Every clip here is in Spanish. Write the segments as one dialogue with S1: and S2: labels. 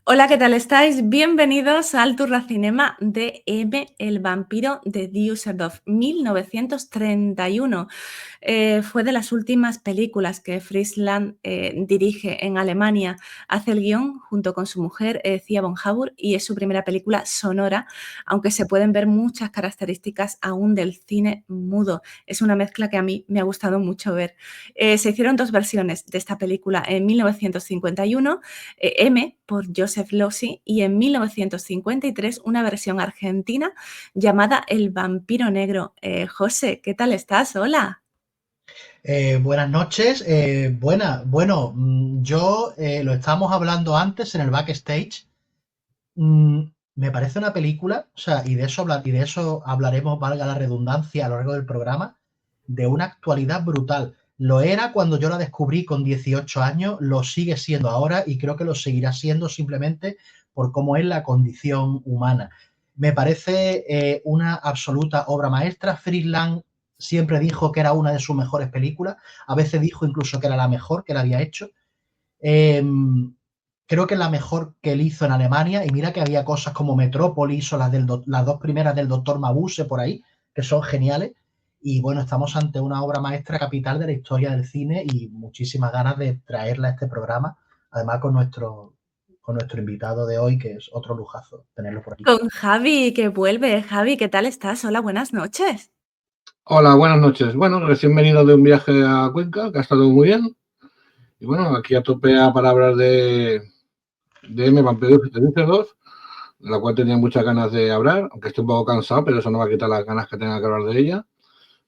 S1: Hola, ¿qué tal estáis? Bienvenidos al Turracinema de M, el vampiro de Düsseldorf, 1931. Fue de las últimas películas que Fritz Lang dirige en Alemania. Hace el guión junto con su mujer, Zia von Hauer, y es su primera película sonora, aunque se pueden ver muchas características aún del cine mudo. Es una mezcla que a mí me ha gustado mucho ver. Se hicieron dos versiones de esta película en 1951, M por Joseph Losey, y en 1953 una versión argentina llamada El vampiro negro. José, ¿qué tal estás? Hola.
S2: Buenas noches. Yo lo estábamos hablando antes en el backstage. Me parece una película, o sea, y de eso hablaremos, valga la redundancia, a lo largo del programa, de una actualidad brutal. Lo era cuando yo la descubrí con 18 años, lo sigue siendo ahora y creo que lo seguirá siendo simplemente por cómo es la condición humana. Me parece una absoluta obra maestra. Fritz Lang siempre dijo que era una de sus mejores películas, a veces dijo incluso que era la mejor que la había hecho. Eh, Creo que es la mejor que él hizo en Alemania, y mira que había cosas como Metrópolis o las dos primeras del Doctor Mabuse por ahí, que son geniales. Y bueno, estamos ante una obra maestra capital de la historia del cine y muchísimas ganas de traerla a este programa, además con nuestro invitado de hoy, que es otro lujazo tenerlo por aquí.
S1: Con Javi, que vuelve. Javi, ¿qué tal estás? Hola, buenas noches.
S3: Hola, buenas noches. Bueno, recién venido de un viaje a Cuenca, que ha estado muy bien. Y bueno, aquí a tope para hablar de M, Vampiro de Düsseldorf, de la cual tenía muchas ganas de hablar, aunque estoy un poco cansado, pero eso no va a quitar las ganas que tenga que hablar de ella,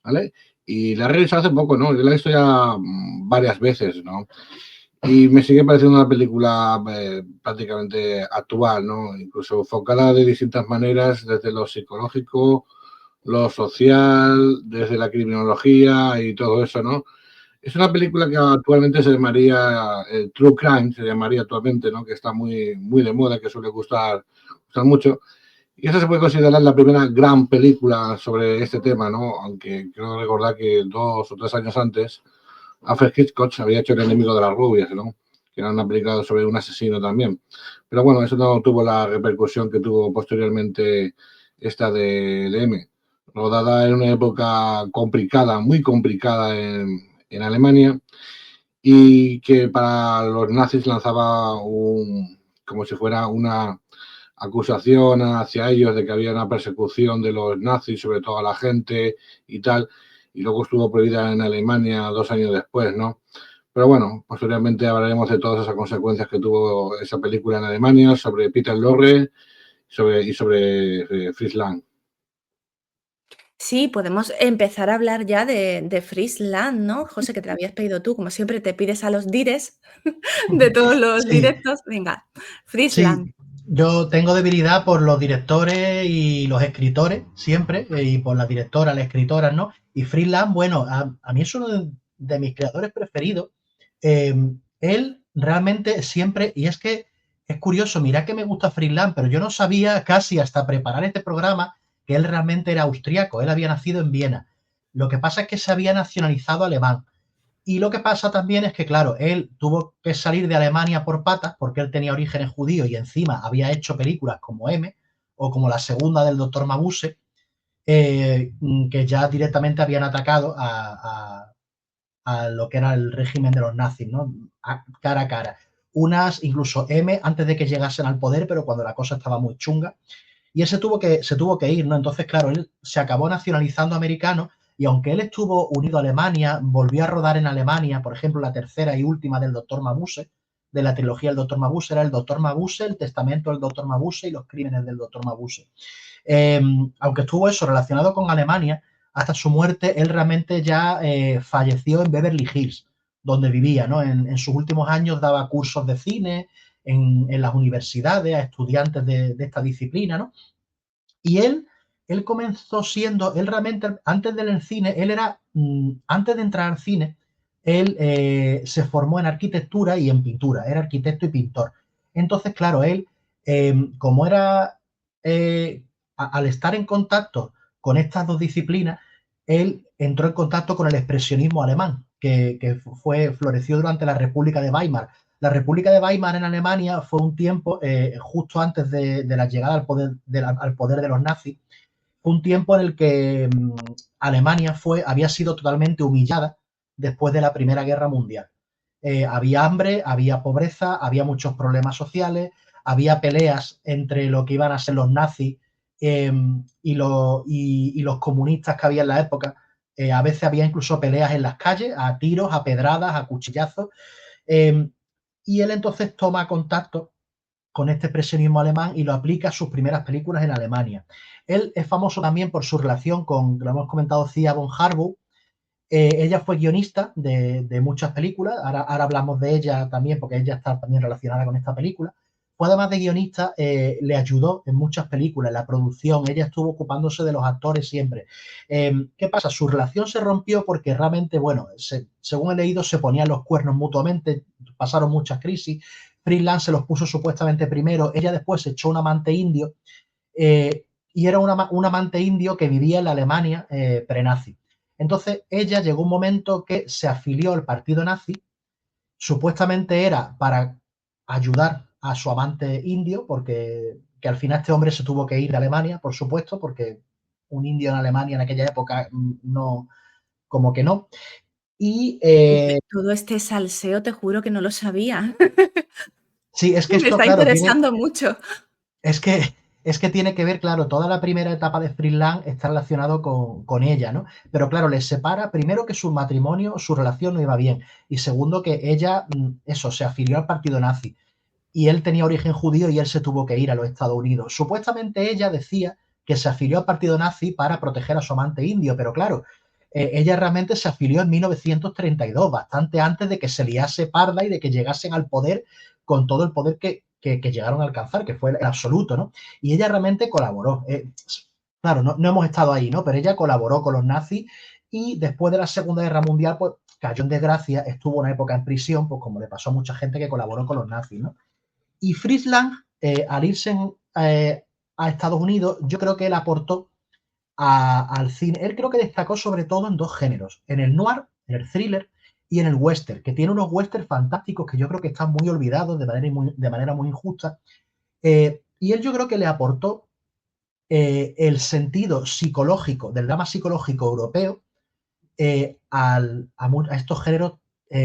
S3: ¿vale? Y la he revisado hace poco, ¿no? Yo la he visto ya varias veces, ¿no? Y me sigue pareciendo una película prácticamente actual, ¿no? Incluso enfocada de distintas maneras, desde lo psicológico, lo social, desde la criminología y todo eso, ¿no? Es una película que actualmente se llamaría True Crime, se llamaría actualmente, ¿no? Que está muy de moda, que suele gustar mucho. Y esa se puede considerar la primera gran película sobre este tema, ¿no? Aunque creo recordar que 2 o 3 años antes, Alfred Hitchcock había hecho El enemigo de las rubias, ¿no? Que era una película sobre un asesino también. Pero bueno, eso no tuvo la repercusión que tuvo posteriormente esta de M. Rodada en una época complicada, muy complicada en Alemania, y que para los nazis lanzaba como si fuera una acusación hacia ellos de que había una persecución de los nazis sobre toda la gente y tal, y luego estuvo prohibida en Alemania 2 años después, ¿no? Pero bueno, posteriormente hablaremos de todas esas consecuencias que tuvo esa película en Alemania, sobre Peter Lorre y sobre Fritz Lang.
S1: Sí, podemos empezar a hablar ya de Fritz Lang, ¿no? José, que te lo habías pedido tú, como siempre te pides a los dires de todos los
S2: Sí,
S1: directos. Venga, Fritz
S2: sí,
S1: Lang.
S2: yo tengo debilidad por los directores y los escritores, siempre, y por las directoras, las escritoras, ¿no? Y Fritz Lang, bueno, a mí es uno de mis creadores preferidos. Eh, Él realmente siempre, y es que es curioso, mira que me gusta Fritz Lang, pero yo no sabía casi hasta preparar este programa que él realmente era austriaco, él había nacido en Viena. Lo que pasa es que se había nacionalizado alemán. Y lo que pasa también es que, claro, él tuvo que salir de Alemania por patas porque él tenía orígenes judíos y encima había hecho películas como M o como la segunda del Doctor Mabuse, que ya directamente habían atacado a lo que era el régimen de los nazis, ¿no? Cara a cara. Unas, incluso M, antes de que llegasen al poder, pero cuando la cosa estaba muy chunga. Y él se tuvo que ir, ¿no? Entonces, claro, él se acabó nacionalizando americano, y aunque él estuvo unido a Alemania, volvió a rodar en Alemania, por ejemplo, la tercera y última del Doctor Mabuse, de la trilogía del Doctor Mabuse, era el Doctor Mabuse, el testamento del Doctor Mabuse y los crímenes del Doctor Mabuse. Eh, Aunque estuvo eso relacionado con Alemania, hasta su muerte, él realmente ya falleció en Beverly Hills, donde vivía, ¿no? En sus últimos años daba cursos de cine en las universidades a estudiantes de esta disciplina, ¿no? Y él comenzó siendo, él realmente, antes del cine, él era, antes de entrar al cine, él se formó en arquitectura y en pintura, era arquitecto y pintor. Entonces, claro, él, como era, al estar en contacto con estas dos disciplinas, él entró en contacto con el expresionismo alemán, que floreció durante la República de Weimar. La República de Weimar en Alemania fue un tiempo, justo antes de la llegada al poder de los nazis, fue un tiempo en el que Alemania había sido totalmente humillada después de la Primera Guerra Mundial. Había hambre, había pobreza, había muchos problemas sociales, había peleas entre lo que iban a ser los nazis y los comunistas que había en la época. A veces había incluso peleas en las calles, a tiros, a pedradas, a cuchillazos. Y él entonces toma contacto con este expresionismo alemán y lo aplica a sus primeras películas en Alemania. Él es famoso también por su relación con, lo hemos comentado, Zia von Harbou. Ella fue guionista de muchas películas, ahora hablamos de ella también porque ella está también relacionada con esta película. Fue además de guionista, le ayudó en muchas películas, en la producción, ella estuvo ocupándose de los actores siempre. ¿Qué pasa? Su relación se rompió porque realmente, bueno, según he leído, se ponían los cuernos mutuamente, pasaron muchas crisis, Friedland se los puso supuestamente primero, ella después se echó un amante indio, y era un amante indio que vivía en la Alemania prenazi. Entonces ella llegó un momento que se afilió al partido nazi, supuestamente era para ayudar a su amante indio, porque que al final este hombre se tuvo que ir de Alemania, por supuesto, porque un indio en Alemania en aquella época no, como que no. Y
S1: todo este salseo, te juro que no lo sabía.
S2: sí, es que
S1: Me
S2: esto,
S1: está
S2: claro,
S1: interesando mucho.
S2: es que tiene que ver, claro, toda la primera etapa de Friedland está relacionado con ella, ¿no? Pero claro, les separa primero que su matrimonio, su relación no iba bien, y segundo que ella, eso, se afilió al partido nazi, y él tenía origen judío y él se tuvo que ir a los Estados Unidos. Supuestamente ella decía que se afilió al partido nazi para proteger a su amante indio, pero claro, ella realmente se afilió en 1932, bastante antes de que se liase parda y de que llegasen al poder con todo el poder que llegaron a alcanzar, que fue el absoluto, ¿no? Y ella realmente colaboró. Claro, no hemos estado ahí, ¿no? Pero ella colaboró con los nazis y después de la Segunda Guerra Mundial, pues cayó en desgracia, estuvo una época en prisión, pues como le pasó a mucha gente que colaboró con los nazis, ¿no? Y Friesland, al irse a Estados Unidos, yo creo que él aportó al cine. Él creo que destacó sobre todo en dos géneros, en el noir, en el thriller y en el western, que tiene unos westerns fantásticos que yo creo que están muy olvidados de manera muy injusta. Y él yo creo que le aportó el sentido psicológico, del drama psicológico europeo, a estos géneros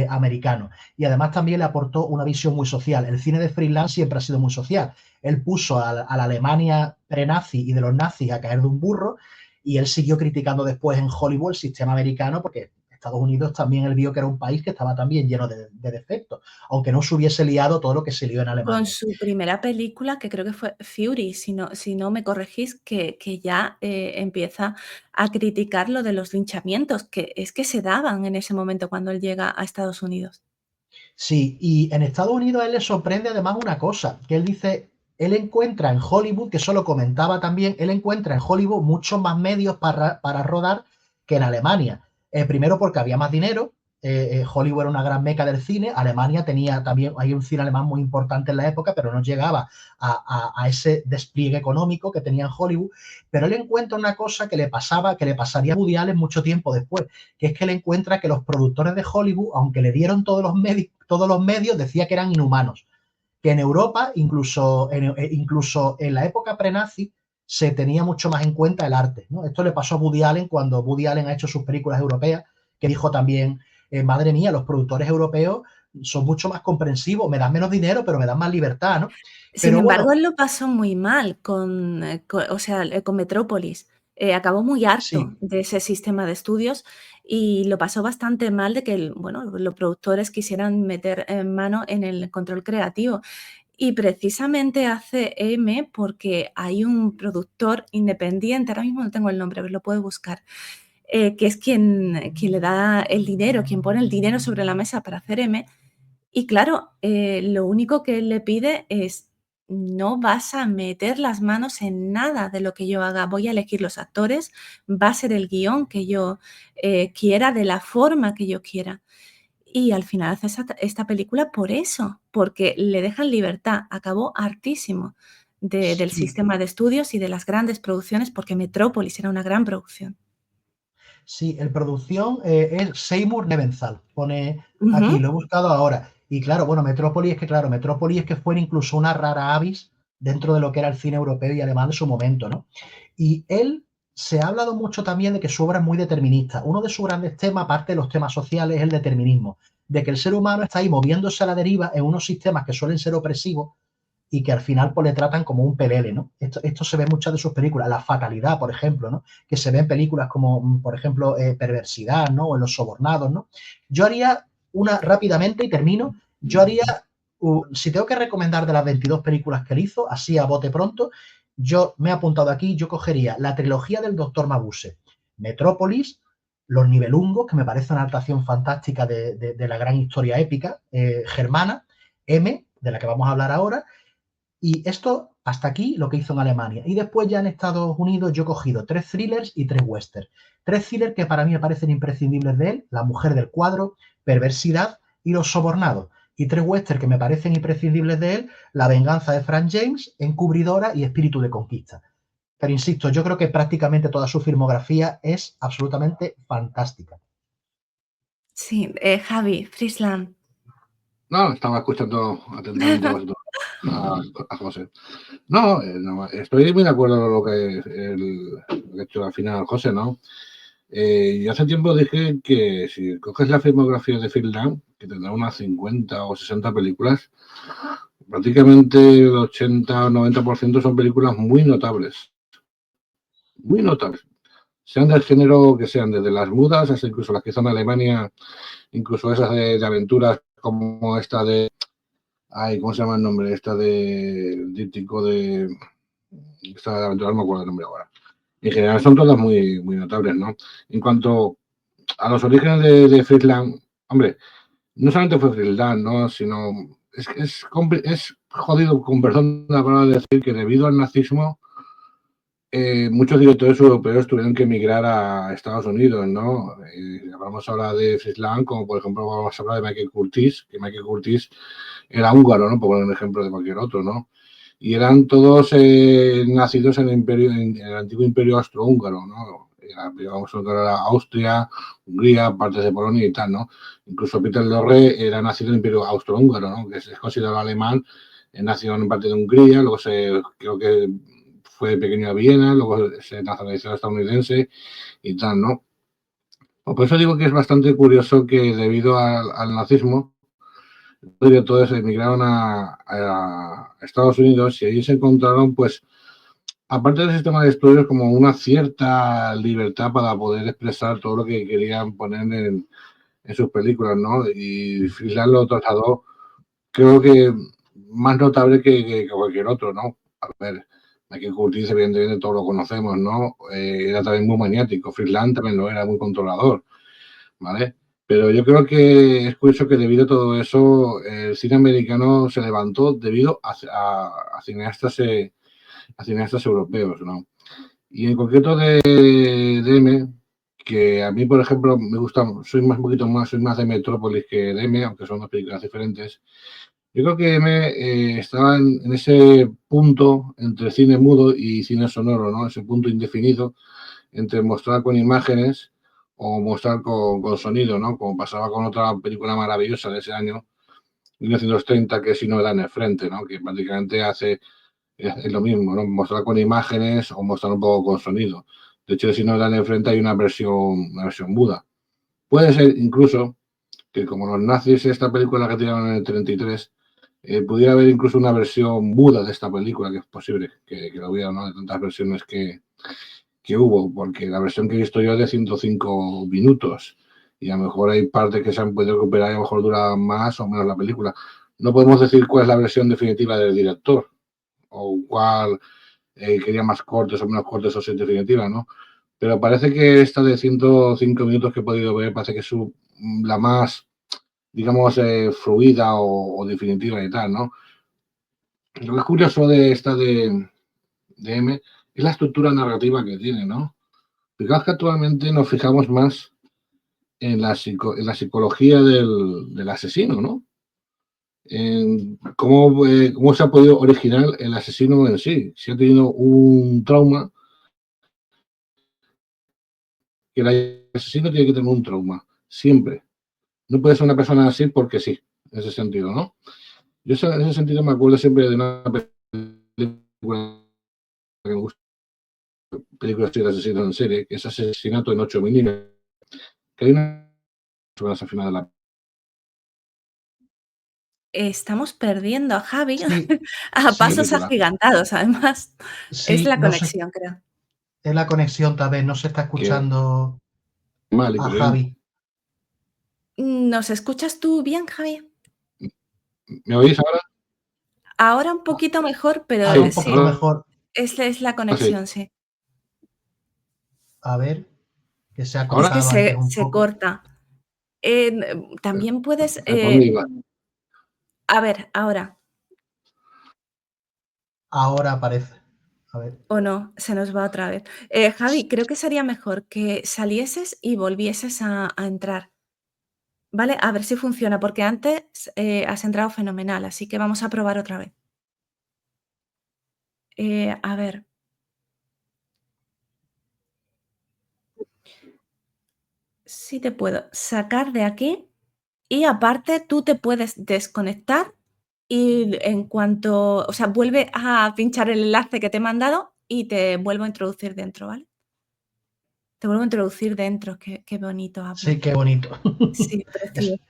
S2: americanos. Y además también le aportó una visión muy social. El cine de Friedland siempre ha sido muy social. Él puso a la Alemania pre-nazi y de los nazis a caer de un burro, y él siguió criticando después en Hollywood el sistema americano, porque Estados Unidos también él vio que era un país que estaba también lleno de defectos, aunque no se hubiese liado todo lo que se lió en
S1: Con
S2: Alemania.
S1: su primera película, que creo que fue Fury, si no me corregís, que ya empieza a criticar lo de los linchamientos, que es que se daban en ese momento cuando él llega a Estados Unidos.
S2: Sí, y en Estados Unidos a él le sorprende además una cosa, que él dice, él encuentra en Hollywood, que eso lo comentaba también, él encuentra en Hollywood muchos más medios para rodar que en Alemania. Primero porque había más dinero, Hollywood era una gran meca del cine, Alemania tenía también, hay un cine alemán muy importante en la época, pero no llegaba a ese despliegue económico que tenía en Hollywood, pero él encuentra una cosa que le pasaría a Woody Allen mucho tiempo después, que es que él encuentra que los productores de Hollywood, aunque le dieron todos los medios, decía que eran inhumanos, que en Europa, incluso en la época prenazi, se tenía mucho más en cuenta el arte, ¿no? Esto le pasó a Woody Allen cuando Woody Allen ha hecho sus películas europeas, que dijo también, madre mía, los productores europeos son mucho más comprensivos, me dan menos dinero, pero me dan más libertad, ¿no?
S1: Sin
S2: Pero
S1: embargo,
S2: bueno,
S1: él lo pasó muy mal con Metrópolis. Acabó muy harto
S2: sí,
S1: de ese sistema de estudios y lo pasó bastante mal de que, bueno, los productores quisieran meter mano en el control creativo. Y precisamente hace M porque hay un productor independiente, ahora mismo no tengo el nombre, pero lo puedo buscar, que es quien le da el dinero, quien pone el dinero sobre la mesa para hacer M. Y claro, lo único que él le pide es: "No vas a meter las manos en nada de lo que yo haga, voy a elegir los actores, va a ser el guión que yo, quiera, de la forma que yo quiera". Y al final hace esta película por eso, porque le dejan libertad. Acabó hartísimo del
S2: sí,
S1: sistema de estudios y de las grandes producciones, porque Metrópolis era una gran producción.
S2: sí, el producción es Seymour Nebenzahl, pone aquí,
S1: Ujú.
S2: lo he buscado ahora. Y claro, bueno, Metrópolis es que fue incluso una rara avis dentro de lo que era el cine europeo y alemán en su momento, ¿no? Y él se ha hablado mucho también de que su obra es muy determinista. Uno de sus grandes temas, aparte de los temas sociales, es el determinismo, de que el ser humano está ahí moviéndose a la deriva en unos sistemas que suelen ser opresivos y que al final pues le tratan como un pelele, ¿no? Esto se ve en muchas de sus películas, la fatalidad, por ejemplo, ¿no? Que se ve en películas como, por ejemplo, Perversidad, ¿no? O en Los Sobornados, ¿no? Yo haría una, rápidamente y termino, yo haría, si tengo que recomendar de las 22 películas que él hizo, así a bote pronto, yo me he apuntado aquí, yo cogería la trilogía del Doctor Mabuse, Metrópolis, Los Nibelungos, que me parece una adaptación fantástica de la gran historia épica germana, M, de la que vamos a hablar ahora, y esto, hasta aquí, lo que hizo en Alemania. Y después ya en Estados Unidos yo he cogido 3 thrillers y 3 westerns. 3 thrillers que para mí me parecen imprescindibles de él, La mujer del cuadro, Perversidad y Los sobornados. Y 3 westerns que me parecen imprescindibles de él, La venganza de Frank James, Encubridora y Espíritu de conquista. Pero insisto, yo creo que prácticamente toda su filmografía es absolutamente fantástica.
S1: Sí, Javi, Friesland.
S3: No, estaba escuchando atentamente a José. No, estoy muy de acuerdo con lo que ha hecho al final José, ¿no? Y hace tiempo dije que si coges la filmografía de Phil Lang, que tendrá unas 50 o 60 películas, prácticamente el 80 o 90% son películas muy notables. Muy notables. Sean del género que sean, desde las mudas hasta incluso las que están en Alemania, incluso esas de aventuras como esta de... Ay, ¿cómo se llama el nombre? Esta de díptico de... Esta de aventura, no me acuerdo el nombre ahora. En general son todas muy, muy notables, ¿no? En cuanto a los orígenes de Friedland, hombre, no solamente fue Friedland, ¿no? Sino es jodido, con perdón la palabra, decir que debido al nazismo muchos directores europeos tuvieron que emigrar a Estados Unidos, ¿no? Hablamos ahora de Friedland, como por ejemplo vamos a hablar de Michael Curtiz, que Michael Curtiz era húngaro, ¿no? Por poner un ejemplo de cualquier otro, ¿no? Y eran todos nacidos en el antiguo imperio austrohúngaro, ¿no? Vamos a hablar de Austria, Hungría, partes de Polonia y tal, ¿no? Incluso Peter Lorre era nacido en el imperio austrohúngaro, ¿no? Que es considerado alemán, nació en parte de Hungría, luego creo que fue pequeño a Viena, luego se nacionalizó estadounidense y tal, ¿no? Por eso digo que es bastante curioso que debido al nazismo, los directores emigraron a Estados Unidos y allí se encontraron, pues, aparte del sistema de estudios, como una cierta libertad para poder expresar todo lo que querían poner en sus películas, ¿no? Y Friedland lo trasladó, creo que más notable que cualquier otro, ¿no? A ver, Michael Curtiz, evidentemente todos lo conocemos, ¿no? Era también muy maniático, Friedland también lo era, muy controlador, ¿vale? Pero yo creo que es curioso que debido a todo eso, el cine americano se levantó debido a cineastas europeos, ¿no? Y en concreto de M, que a mí, por ejemplo, me gusta, soy más de Metrópolis que de M, aunque son dos películas diferentes. Yo creo que M estaba en ese punto entre cine mudo y cine sonoro, ¿no? Ese punto indefinido entre mostrar con imágenes o mostrar con sonido, ¿no? Como pasaba con otra película maravillosa de ese año, 1930, que es Si no da en el frente, ¿no? Que prácticamente es lo mismo, ¿no? Mostrar con imágenes o mostrar un poco con sonido. De hecho, Si no da en el frente hay una versión muda. Puede ser incluso que como los nazis esta película que tiraron en el 33, pudiera haber incluso una versión muda de esta película, que es posible que lo hubiera, ¿no? De tantas versiones que hubo, porque la versión que he visto yo es de 105 minutos y a lo mejor hay partes que se han podido recuperar y a lo mejor dura más o menos la película. No podemos decir cuál es la versión definitiva del director o cuál quería más cortes o menos cortes o si es definitiva, ¿no? Pero parece que esta de 105 minutos que he podido ver parece que es la más, digamos, fluida o definitiva y tal, ¿no? Lo que es curioso de esta de M es la estructura narrativa que tiene, ¿no? Fijaos que actualmente nos fijamos más en la psicología del asesino, ¿no? En cómo se ha podido originar el asesino en sí. Si ha tenido un trauma, que el asesino tiene que tener un trauma, siempre. No puede ser una persona así porque sí. en ese sentido, ¿no? Yo en ese sentido me acuerdo siempre de una película que me gusta, película de asesinos en serie, que es Asesinato en 8 milímetros, que hay una al final de la...
S1: Estamos perdiendo a Javi
S2: Sí,
S1: a
S2: sí,
S1: pasos
S3: película.
S1: agigantados, además. Es
S2: sí,
S1: la
S2: no sé,
S1: conexión, creo.
S2: es la conexión tal vez, no se está
S3: Que
S2: escuchando
S3: mal y
S2: a
S3: corriente.
S2: Javi.
S1: ¿Nos escuchas tú bien, Javi?
S3: ¿Me oís ahora?
S1: Ahora un poquito mejor, pero
S2: Ahora un
S3: Sí,
S2: poquito
S1: sí,
S3: ahora
S2: mejor.
S1: es la
S3: sí.
S1: conexión, sí.
S2: A ver, que se ha
S1: Es que
S3: ¿Ahora?
S2: cortado antes un
S1: se
S2: poco.
S1: corta. También puedes,
S3: ¿Por dónde iba?
S1: a ver, ahora,
S2: Ahora aparece. A ver.
S1: o no, se nos va otra vez. Javi, creo que sería mejor que salieses y volvieses a entrar, ¿vale? A ver si funciona, porque antes has entrado fenomenal, así que vamos a probar otra vez. A ver. Sí te puedo sacar de aquí y aparte tú te puedes desconectar y en cuanto, o sea, vuelve a pinchar el enlace que te he mandado y te vuelvo a introducir dentro, ¿vale? Te vuelvo a introducir dentro, qué bonito
S2: Sí,
S1: hablas.
S2: qué bonito.
S1: Sí,
S2: Es-
S1: precioso.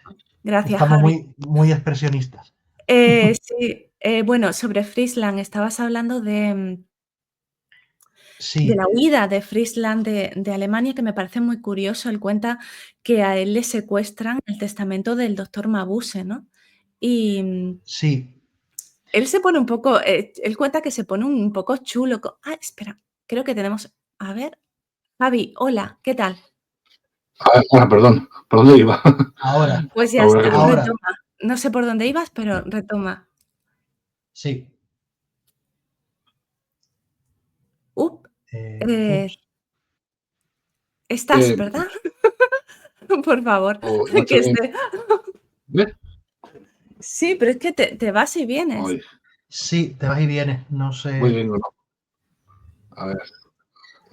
S1: Gracias,
S2: estamos
S1: Javi.
S2: muy expresionistas.
S1: Sí, bueno, sobre Friesland, estabas hablando de
S2: Sí,
S1: la huida de Friesland de Alemania, que me parece muy curioso. Él cuenta que a él le secuestran el testamento del doctor Mabuse, ¿no? Y
S2: sí.
S1: él se pone un poco, él cuenta que se pone un poco chulo. Espera, creo que tenemos, a ver, Javi, hola, ¿qué tal?
S3: Ahora, perdón. ¿Por dónde iba?
S2: Ahora,
S1: Pues ya
S3: Ahora
S1: está,
S3: que no.
S2: ahora,
S1: retoma. No sé por dónde ibas, pero retoma.
S2: sí.
S1: Up, eh,
S2: Ups.
S1: estás, ¿verdad? Por favor,
S3: En 8
S1: que esté.
S3: ¿Ves?
S1: Sí, pero es que te vas y vienes.
S3: Hoy.
S2: Sí, te vas y vienes. No
S3: Muy
S2: sé.
S3: bien, no. A ver,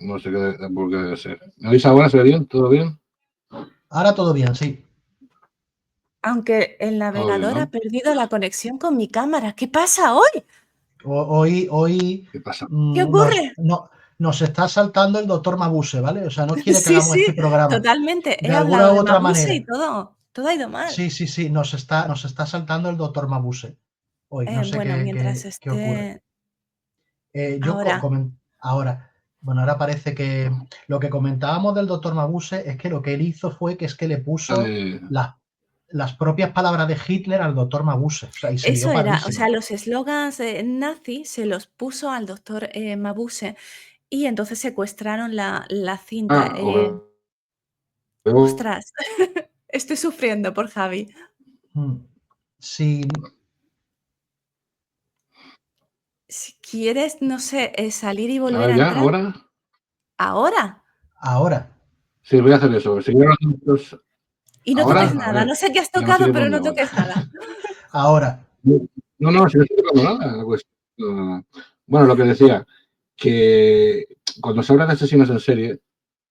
S3: no sé por qué debe ser. ¿Me oís ahora? ¿Se ve bien? ¿Todo bien?
S2: Ahora todo bien, sí.
S1: Aunque el
S3: Todo bien,
S1: navegador ha
S3: ¿no?
S1: perdido la conexión con mi cámara. ¿Qué pasa hoy?
S2: Hoy
S3: ¿Qué pasa?
S1: ¿Qué ocurre?
S2: nos está saltando el doctor Mabuse, ¿vale? O sea, no quiere que
S1: Sí,
S2: hagamos
S1: sí,
S2: este programa.
S1: totalmente.
S2: De
S1: He
S2: alguna
S1: hablado
S2: u
S1: de
S2: otra
S1: Mabuse y
S2: manera.
S1: todo. Todo ha ido mal.
S2: Sí, nos está saltando el doctor Mabuse hoy. No sé
S1: Bueno, mientras
S2: qué ocurre.
S1: esté
S2: Yo
S1: ahora.
S2: ahora, bueno, ahora parece que lo que comentábamos del doctor Mabuse es que lo que él hizo fue que es que le puso las propias palabras de Hitler al doctor Mabuse. O sea, y se lió
S1: Eso era, o
S2: pardísima.
S1: sea, los eslogans nazis se los puso al doctor Mabuse y entonces secuestraron la cinta.
S3: Ah,
S1: Ostras, estoy sufriendo por Javi.
S2: Mm. Sí,
S1: Si quieres, no sé, salir y
S3: a
S1: volver
S3: ver,
S1: a
S3: ya,
S1: entrar.
S3: ahora.
S1: Ahora.
S2: ahora,
S3: Sí, voy a hacer eso. Seguir los
S1: Y no toques
S3: ahora, a
S1: nada.
S3: ver,
S1: No sé qué has
S3: ya no sé
S1: tocado,
S3: ni por
S1: pero
S3: dónde
S1: no
S3: voy.
S1: toques nada.
S2: ahora.
S3: No, no, si no estoy tocando nada. La cuestión. Bueno, lo que decía, que cuando se habla de asesinos en serie,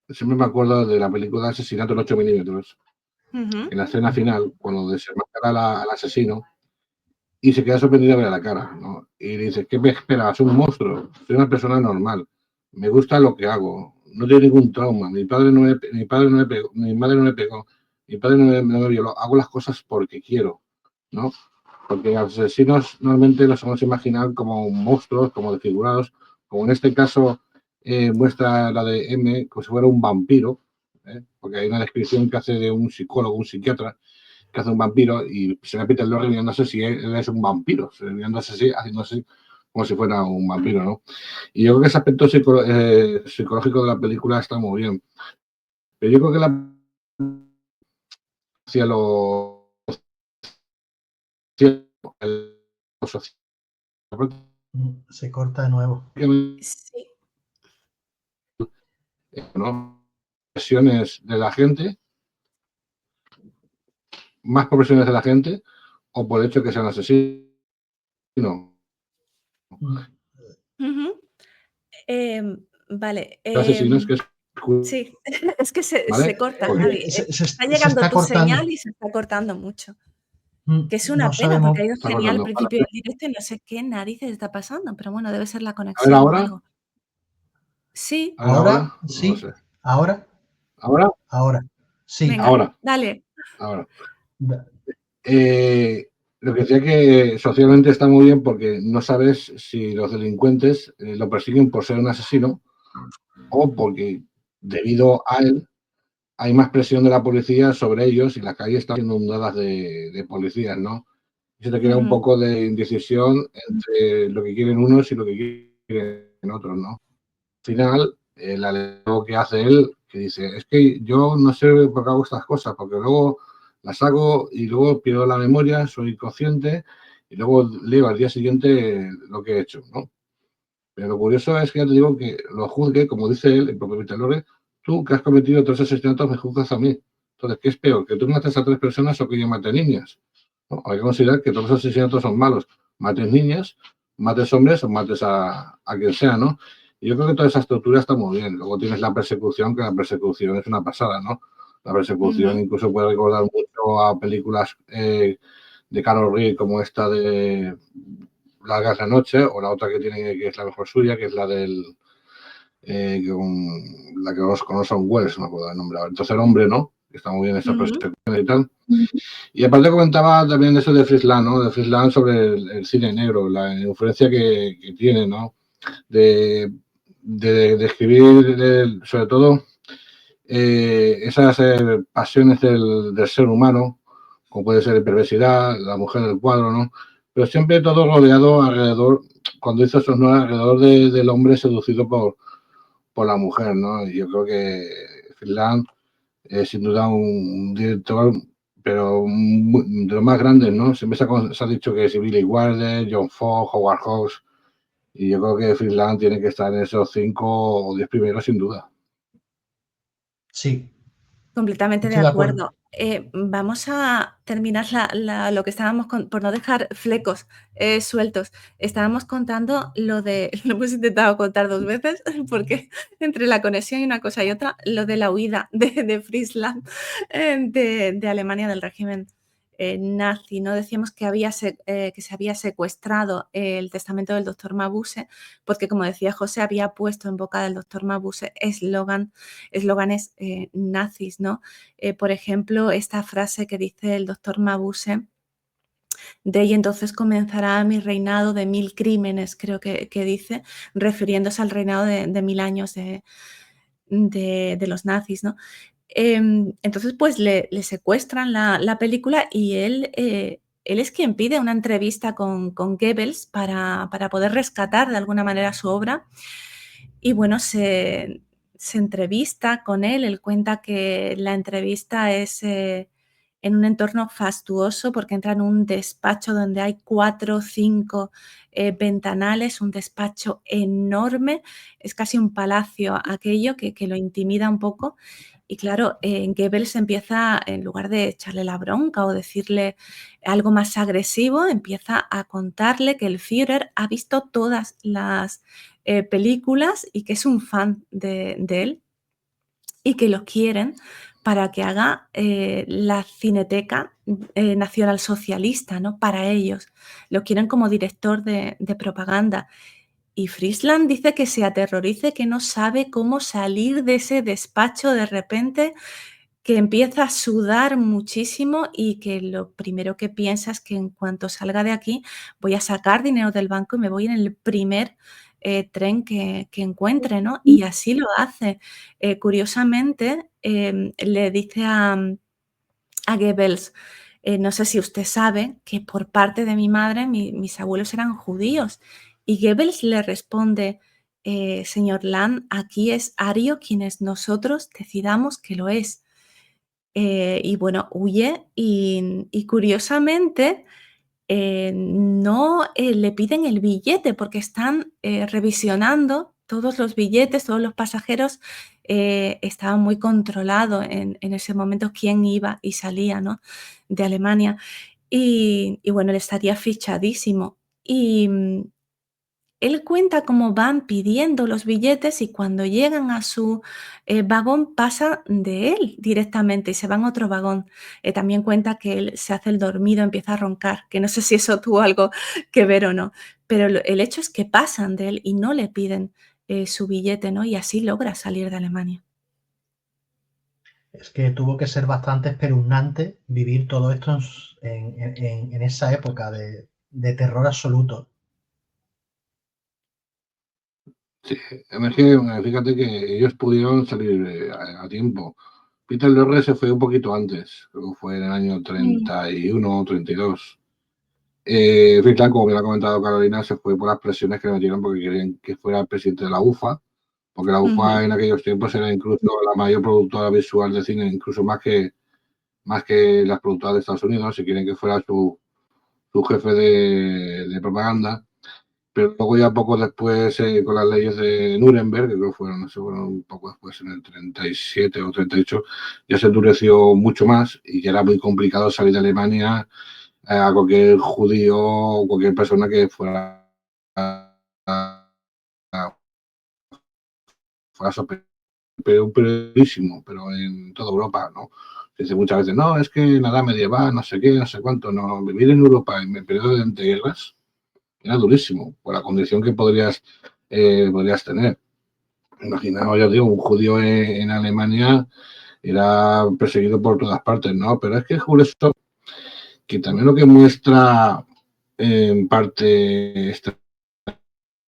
S3: siempre me acuerdo de la película Asesinato en 8 milímetros, en la escena final, cuando desenmascara al asesino y se queda sorprendido de ver la cara, ¿no? Y dice, ¿qué me esperas? Un monstruo. Soy una persona normal. Me gusta lo que hago. No tengo ningún trauma. Mi padre no me pegó, mi madre no me pegó, mi padre no me violó. Hago las cosas porque quiero, ¿no? Porque a los asesinos normalmente los hemos imaginado como monstruos, como desfigurados, como en este caso muestra la de M como si fuera un vampiro, porque hay una descripción que hace de un psicólogo, un psiquiatra, que hace un vampiro y se repite el lore viéndose si él es un vampiro, viéndose así, haciéndose como si fuera un vampiro, ¿no? Y yo creo que ese aspecto psicológico de la película está muy bien. Pero yo creo que hacia lo social,
S2: Se corta de nuevo.
S1: Sí.
S3: ¿no? Presiones de la gente, más por presiones de la gente o por el hecho de que sean asesinos.
S1: Ujú. Vale.
S3: Asesinos que es
S1: Sí, es que se
S3: ¿vale?
S1: corta,
S3: Porque
S1: Javi.
S2: Se
S1: Está
S2: se
S1: llegando
S2: está
S1: tu señal
S2: cortando.
S1: y se está cortando mucho. Que es una
S2: No
S1: pena,
S2: sabemos.
S1: porque ha ido
S3: Está
S1: genial al
S3: cortando.
S1: principio del directo y no sé qué narices está pasando, pero bueno, debe ser la
S3: A ver,
S1: conexión o
S3: ahora.
S1: algo. Sí,
S3: A ver,
S2: Ahora,
S3: no lo
S2: sí.
S3: sé.
S2: Ahora,
S3: ¿Ahora?
S2: ahora. Sí.
S1: venga,
S3: Ahora.
S1: dale.
S3: Ahora. Lo que decía que socialmente está muy bien porque no sabes si los delincuentes lo persiguen por ser un asesino o porque debido a él hay más presión de la policía sobre ellos y las calles están inundadas de policías, ¿no? Y se te crea un
S1: Ujú,
S3: poco de indecisión entre lo que quieren unos y lo que quieren otros, ¿no? Al final, el alego que hace él, que dice, es que yo no sé por qué hago estas cosas, porque luego las hago y luego pierdo la memoria, soy consciente y luego leo al día siguiente lo que he hecho, ¿no? Pero lo curioso es que ya te digo que lo juzgue, como dice él, el propio Peter Lorre, tú que has cometido 3 asesinatos me juzgas a mí. Entonces, ¿qué es peor? ¿Que tú mates a 3 personas o que yo mate niñas? ¿No? Hay que considerar que todos los asesinatos son malos. Mates niñas, mates hombres o mates a quien sea, ¿no? Y yo creo que toda esa estructura está muy bien. Luego tienes la persecución, que la persecución es una pasada, ¿no? La persecución
S1: ujú.
S3: incluso puede recordar mucho a películas de Carol Reed como esta de Largas la noche o la otra que tiene que es la mejor suya, que es la del la que os conoce un Wells, no me acuerdo el nombre. El tercer hombre, ¿no? Está muy bien esa
S1: Ujú.
S3: persecución y tal. Y aparte comentaba también eso de Frisland, ¿no? De Frisland sobre el cine negro, la influencia que tiene, ¿no? De escribir, sobre todo, esas pasiones del ser humano, como puede ser la perversidad, la mujer del cuadro, ¿no? Pero siempre todo rodeado alrededor, cuando hizo eso, ¿no? Alrededor del hombre seducido por la mujer, ¿no? Y yo creo que Frisland es sin duda un director, pero de los más grandes, ¿no? Siempre se ha dicho que es Billy Wilder, John Ford, Howard Hawks, y yo creo que Frisland tiene que estar en esos 5 o 10 primeros sin duda.
S2: Sí,
S1: Completamente de
S2: estoy de acuerdo.
S1: acuerdo. Vamos a terminar lo que estábamos por no dejar flecos sueltos. Estábamos contando lo de, lo hemos intentado contar 2 veces, porque entre la conexión y una cosa y otra, lo de la huida de Friesland, de Alemania del régimen nazi, ¿no? Decíamos que, que se había secuestrado el testamento del doctor Mabuse, porque como decía José, había puesto en boca del doctor Mabuse eslóganes nazis, ¿no? Por ejemplo, esta frase que dice el doctor Mabuse, de y entonces comenzará mi reinado de 1000 crímenes, creo que dice, refiriéndose al reinado de 1000 años de los nazis, ¿no? Entonces, pues le secuestran la película y él es quien pide una entrevista con Goebbels para poder rescatar de alguna manera su obra. Y bueno, se entrevista con él cuenta que la entrevista es en un entorno fastuoso porque entra en un despacho donde hay 4 o 5 ventanales, un despacho enorme, es casi un palacio aquello que lo intimida un poco. Y claro, Goebbels empieza, en lugar de echarle la bronca o decirle algo más agresivo, empieza a contarle que el Führer ha visto todas las películas y que es un fan de él y que lo quieren para que haga la Cineteca Nacional Socialista, ¿no? Para ellos. Lo quieren como director de propaganda. Y Friesland dice que se aterrorice, que no sabe cómo salir de ese despacho de repente, que empieza a sudar muchísimo y que lo primero que piensa es que en cuanto salga de aquí voy a sacar dinero del banco y me voy en el primer tren que encuentre, ¿no? Y así lo hace. Curiosamente, le dice a Goebbels, no sé si usted sabe que por parte de mi madre mis abuelos eran judíos. Y Goebbels le responde, señor Land, aquí es ario quienes nosotros decidamos que lo es. Y bueno, huye y curiosamente no le piden el billete porque están revisionando todos los billetes, todos los pasajeros estaban muy controlados en ese momento quién iba y salía, ¿no? De Alemania. Y bueno, él estaría fichadísimo. Y él cuenta cómo van pidiendo los billetes y cuando llegan a su vagón pasan de él directamente y se van a otro vagón. También cuenta que él se hace el dormido, empieza a roncar, que no sé si eso tuvo algo que ver o no, pero el hecho es que pasan de él y no le piden su billete, ¿no? Y así logra salir de Alemania.
S2: Es que tuvo que ser bastante espeluznante vivir todo esto en esa época de terror absoluto.
S3: Sí, fíjate que ellos pudieron salir a tiempo. Peter Lorre se fue un poquito antes, creo que fue en el año 31 o 32. Friedland, como bien ha comentado Carolina, se fue por las presiones que le metieron porque querían que fuera el presidente de la UFA, porque la UFA en aquellos tiempos era incluso la mayor productora visual de cine, incluso más que las productoras de Estados Unidos, si quieren que fuera su jefe de propaganda. Pero luego ya poco después, con las leyes de Nuremberg, que creo que fueron un poco después, en el 37 o 38, ya se endureció mucho más y ya era muy complicado salir de Alemania a cualquier judío o cualquier persona que fuera un periodísimo, pero en toda Europa, ¿no? Dice muchas veces, no, es que en la edad medieval, no sé qué, no sé cuánto, no, vivir en Europa en el periodo de entreguerras era durísimo, por la condición que podrías tener. Imaginaos, ya digo, un judío en Alemania era perseguido por todas partes, ¿no? Pero es que es curioso que también lo que muestra en parte esta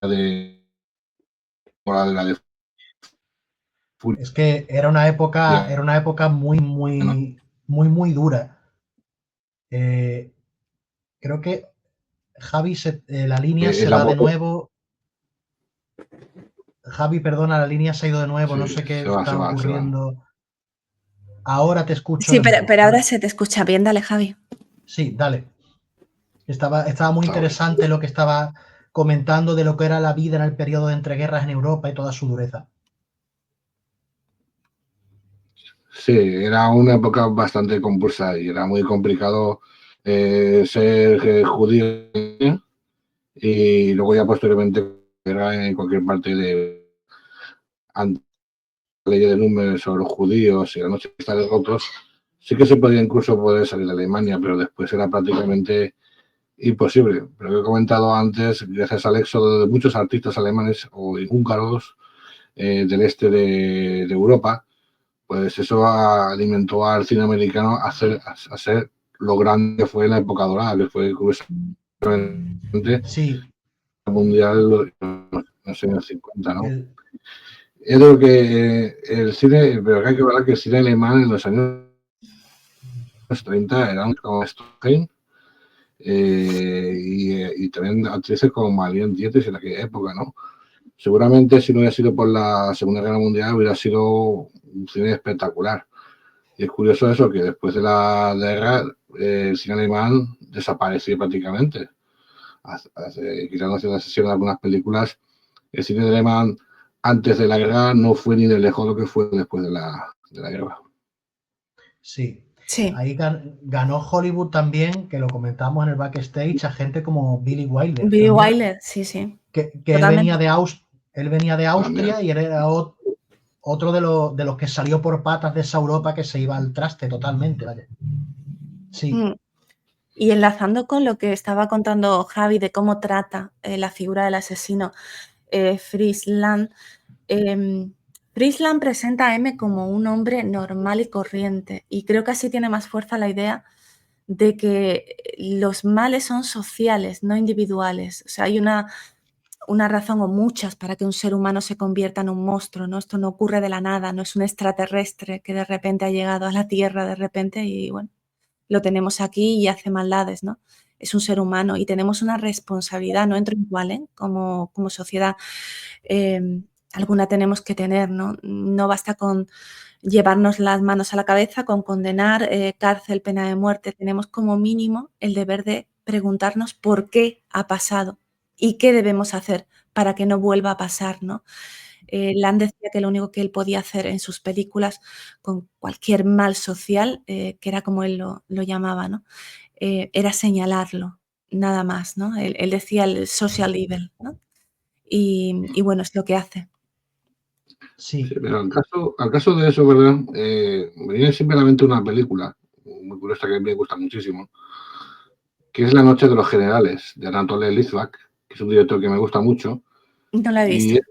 S3: de la de
S2: Es que era una época muy,
S3: ¿no?
S2: muy, muy, muy dura. Creo que Javi, la línea
S3: Es
S2: se
S3: la
S2: va de
S3: voz,
S2: nuevo. Javi, perdona, la línea se ha ido de nuevo, no
S3: sí,
S2: sé qué
S3: se va, se
S2: está
S3: va, se va.
S2: ocurriendo. Ahora te escucho
S1: Sí,
S2: de nuevo.
S1: pero ahora se te escucha bien, dale, Javi.
S2: Sí, dale. Estaba muy
S3: Ah, bueno.
S2: interesante lo que estaba comentando de lo que era la vida en el periodo de entreguerras en Europa y toda su dureza.
S3: Sí, era una época bastante convulsa y era muy complicado ser judío y luego ya posteriormente era en cualquier parte de antes de la ley de números sobre los judíos y la noche de otros, sí que se podía incluso poder salir de Alemania, pero después era prácticamente imposible. Pero he comentado antes, gracias al éxodo de muchos artistas alemanes o húngaros del este de Europa, pues eso alimentó al cine americano a ser lo grande que fue en la época dorada, que fue curiosamente
S2: Sí,
S3: mundial, no sé, en los 50, ¿no?
S2: el,
S3: Yo creo que el cine, pero hay que ver que el cine alemán en los años 30 era como Stockhausen, y también actrices como Marianne Dietrich en aquella época, ¿no? Seguramente si no hubiera sido por la Segunda Guerra Mundial hubiera sido un cine espectacular. Y es curioso eso, que después de la guerra el cine alemán desapareció prácticamente. Quitando ciertas sesiones de algunas películas, el cine alemán antes de la guerra no fue ni de lejos lo que fue después de la guerra.
S2: sí.
S1: Sí,
S2: Ahí ganó Hollywood también, que lo comentamos en el backstage, a gente como Billy Wilder
S1: Billy
S2: también,
S1: Wilder, sí, sí,
S2: que
S1: totalmente.
S2: él venía de
S3: También.
S2: Austria y él era otro de los que salió por patas de esa Europa que se iba al traste totalmente. Vaya. Sí,
S1: Mm. Y enlazando con lo que estaba contando Javi de cómo trata la figura del asesino Fritz Lang, Fritz Lang presenta a M como un hombre normal y corriente y creo que así tiene más fuerza la idea de que los males son sociales, no individuales. O sea, hay una razón o muchas para que un ser humano se convierta en un monstruo, ¿no? Esto no ocurre de la nada, no es un extraterrestre que de repente ha llegado a la Tierra de repente y bueno, lo tenemos aquí y hace maldades, ¿no? Es un ser humano y tenemos una responsabilidad, no entro igual, ¿eh? Como sociedad, alguna tenemos que tener, ¿no? No basta con llevarnos las manos a la cabeza, con condenar, cárcel, pena de muerte. Tenemos como mínimo el deber de preguntarnos por qué ha pasado y qué debemos hacer para que no vuelva a pasar, ¿no? Land decía que lo único que él podía hacer en sus películas con cualquier mal social, que era como él lo llamaba, ¿no? Era señalarlo, nada más, ¿no? Él decía el social evil, ¿no? y bueno, es lo que hace.
S2: Sí.
S3: Sí, pero al caso de eso, ¿verdad? Me viene simplemente una película muy curiosa que me gusta muchísimo, que es La noche de los generales, de Anatole Litvak, que es un director que me gusta mucho.
S1: No la he
S3: Y
S1: visto.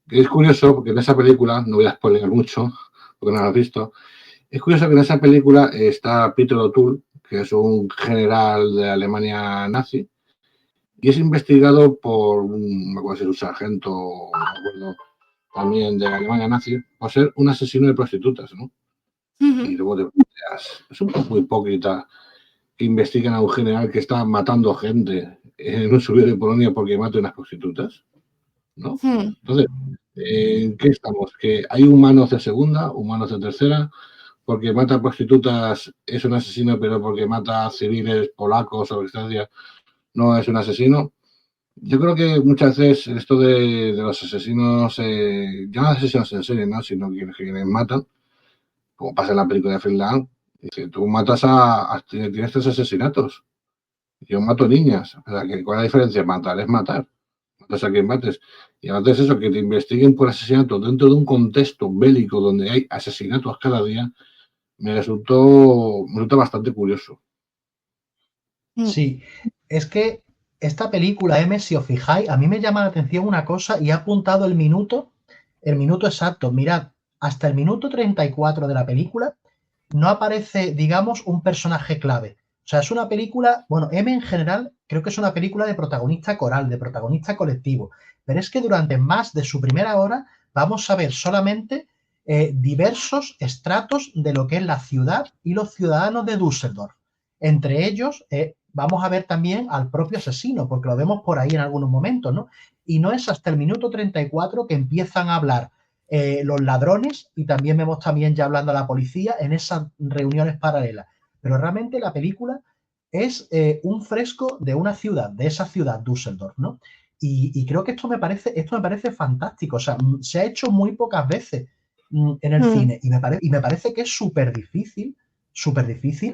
S3: es curioso, porque en esa película, no voy a spoiler mucho, porque no la has visto, es curioso que en esa película está Peter O'Toole, que es un general de Alemania nazi, y es investigado por no me acuerdo si es un sargento, no me acuerdo, también de Alemania nazi, por ser un asesino de prostitutas, ¿no? Y luego te planteas, es un poco hipócrita que investiguen a un general que está matando gente en un suburbio de Polonia porque mata unas prostitutas, ¿no? Entonces, ¿en qué estamos? Que hay humanos de segunda, humanos de tercera, porque mata prostitutas es un asesino, pero porque mata civiles polacos o Francia no es un asesino. Yo creo que muchas veces esto de los asesinos, ya no asesinos en serie, ¿no? Sino quienes matan, como pasa en la película de Finland, dice, tú matas tienes 3 asesinatos. Yo mato niñas. O sea, ¿cuál es la diferencia? Matar es matar. Matas a quien mates. Y además eso, que te investiguen por asesinato dentro de un contexto bélico donde hay asesinatos cada día, me resulta bastante curioso.
S2: Sí, es que esta película, M, si os fijáis, a mí me llama la atención una cosa y he apuntado el minuto exacto. Mirad, hasta el minuto 34 de la película no aparece, digamos, un personaje clave. O sea, es una película, bueno, M en general creo que es una película de protagonista coral, de protagonista colectivo, pero es que durante más de su primera hora vamos a ver solamente diversos estratos de lo que es la ciudad y los ciudadanos de Düsseldorf. Entre ellos, vamos a ver también al propio asesino, porque lo vemos por ahí en algunos momentos, ¿no? Y no es hasta el minuto 34 que empiezan a hablar los ladrones y también vemos también ya hablando a la policía en esas reuniones paralelas. Pero realmente la película es un fresco de una ciudad, de esa ciudad, Düsseldorf, ¿no? Y creo que esto me parece fantástico. O sea, se ha hecho muy pocas veces en el cine y me parece que es súper difícil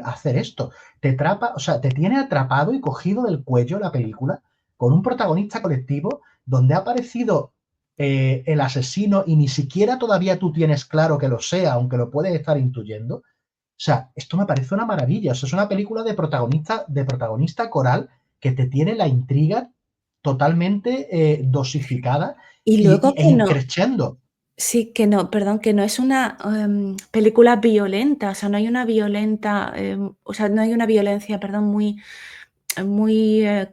S2: hacer esto. O sea, te tiene atrapado y cogido del cuello la película con un protagonista colectivo donde ha aparecido el asesino y ni siquiera todavía tú tienes claro que lo sea, aunque lo puedes estar intuyendo. O sea, esto me parece una maravilla. O sea, es una película de protagonista coral que te tiene la intriga totalmente dosificada
S1: Y luego
S2: e
S1: que no,
S2: increciendo.
S1: sí, que no, perdón, que no es una película violenta, o sea, no hay una no hay una violencia, perdón, muy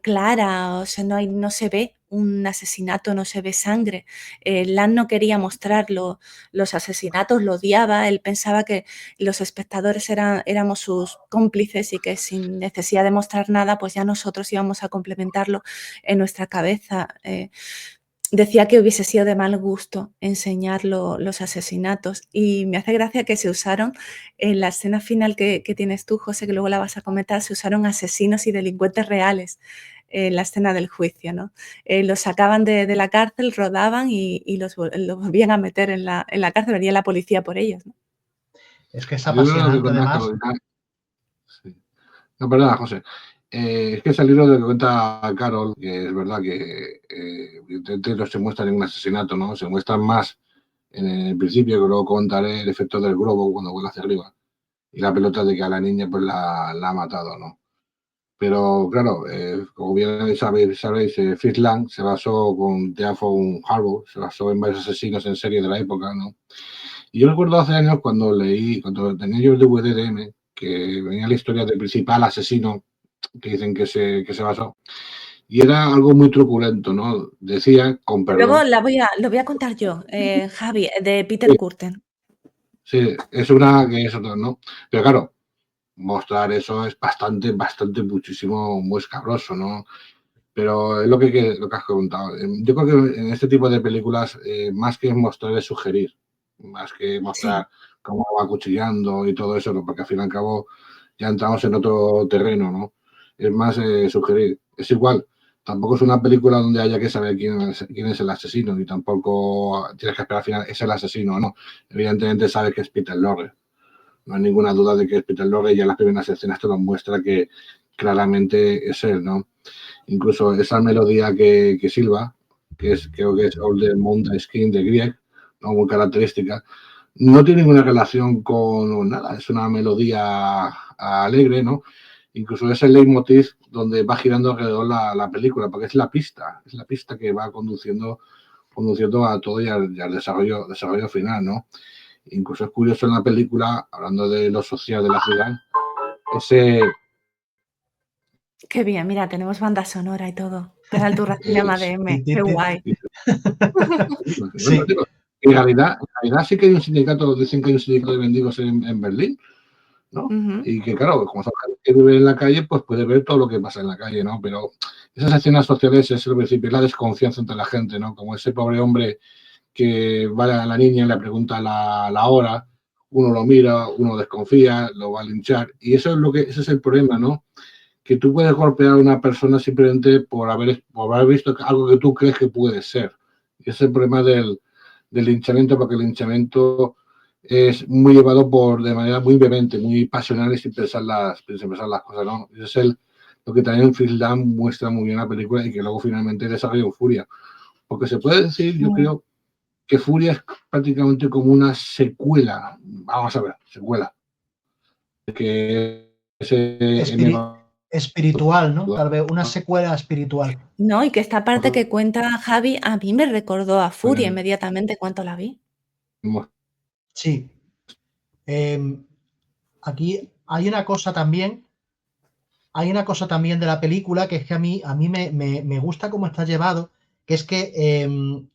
S1: clara, o sea, no se ve un asesinato, no se ve sangre. Lan no quería mostrarlo, los asesinatos, lo odiaba, él pensaba que los espectadores éramos sus cómplices y que sin necesidad de mostrar nada, pues ya nosotros íbamos a complementarlo en nuestra cabeza. Decía que hubiese sido de mal gusto enseñar los asesinatos y me hace gracia que se usaron en la escena final que tienes tú, José, que luego la vas a comentar, se usaron asesinos y delincuentes reales en la escena del juicio, ¿no? Los sacaban de la cárcel, rodaban y los volvían a meter en la cárcel, venía la policía por ellos, ¿no?
S2: Es que es
S3: El libro de lo que
S2: apasionante,
S3: cuenta
S2: además.
S3: Carolina. Sí. No, perdona, José. Es que es el libro de lo que cuenta Carol, que es verdad que evidentemente no se muestra ningún asesinato, ¿no? Se muestran más en el principio, que luego contaré el efecto del globo cuando vuela hacia arriba. Y la pelota de que a la niña pues la ha matado, ¿no? Pero claro, como bien sabéis, Fritz Lang se basó con Daphne Harbour, se basó en varios asesinos en serie de la época, ¿no? Y yo recuerdo hace años cuando tenía yo el DVD de M, que venía la historia del principal asesino que dicen que se basó. Y era algo muy truculento, ¿no? Decía, con
S1: Luego
S3: perdón.
S1: lo voy a contar yo, Javi, de Peter Kürten.
S3: Sí, es una que es otra, ¿no? Pero claro, mostrar eso es bastante, muchísimo, muy escabroso, ¿no? Pero es lo que has comentado. Yo creo que en este tipo de películas, más que mostrar es sugerir, más que mostrar
S1: Sí.
S3: cómo va cuchillando y todo eso, ¿no? Porque al fin y al cabo ya entramos en otro terreno, ¿no? Es más sugerir. Es igual, tampoco es una película donde haya que saber quién es el asesino, y tampoco tienes que esperar al final, es el asesino o no. Evidentemente sabes que es Peter Lorre. No hay ninguna duda de que es Peter Lorre, y ya en las primeras escenas te lo muestra que claramente es él, ¿no? Incluso esa melodía que silba, creo que es All the Mountain Skin de Grieg, ¿no? Muy característica. No tiene ninguna relación con nada, es una melodía alegre, ¿no? Incluso es el leitmotiv donde va girando alrededor la película, porque es la pista que va conduciendo a todo y al desarrollo final, ¿no? Incluso es curioso en la película, hablando de lo social de la ciudad, ese...
S1: Qué bien, mira, tenemos banda sonora y todo. Canal Turra Cinema DM, qué guay.
S2: Sí.
S3: En realidad sí que hay un sindicato, dicen que hay un sindicato de mendigos en Berlín, ¿no? Y que claro, como sabes que vive en la calle, pues puede ver todo lo que pasa en la calle, ¿no? Pero esas escenas sociales es el principio, la desconfianza entre la gente, ¿no? Como ese pobre hombre que va a la niña y le pregunta la hora, uno lo mira, uno desconfía, lo va a linchar. Y eso es ese es el problema, ¿no? Que tú puedes golpear a una persona simplemente por haber visto algo que tú crees que puede ser. Y ese es el problema del linchamiento, porque el linchamiento es muy llevado de manera muy vehemente, muy pasional y sin pensar las cosas, ¿no? Eso es lo que también Fritz Lang muestra muy bien en la película y que luego finalmente desarrolla Furia. Porque se puede decir, yo creo, que Furia es prácticamente como una secuela. Vamos a ver, secuela. Que
S2: espiritual, ¿no? Tal vez una secuela espiritual.
S1: No, y que esta parte que cuenta Javi a mí me recordó a Furia inmediatamente cuando la vi.
S2: Sí. Aquí hay una cosa también de la película que es que a mí me gusta cómo está llevado, que es que,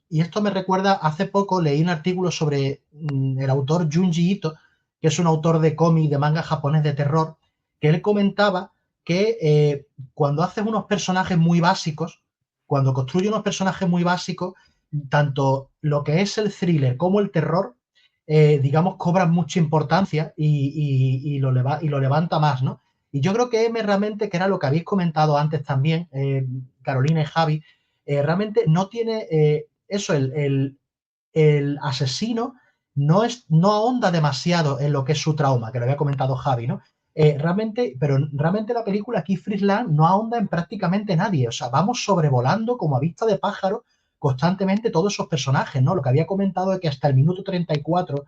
S2: y esto me recuerda, hace poco leí un artículo sobre el autor Junji Ito, que es un autor de cómic, de manga japonés de terror, que él comentaba que cuando haces unos personajes muy básicos, cuando construye unos personajes muy básicos, tanto lo que es el thriller como el terror, digamos, cobran mucha importancia y lo levanta más, ¿no? Y yo creo que M realmente, que era lo que habéis comentado antes también, Carolina y Javi, realmente no tiene eso, el asesino no ahonda demasiado en lo que es su trauma, que lo había comentado Javi, ¿no? Pero realmente la película aquí, Fritz Lang, no ahonda en prácticamente nadie. O sea, vamos sobrevolando como a vista de pájaro constantemente todos esos personajes, ¿no? Lo que había comentado es que hasta el minuto 34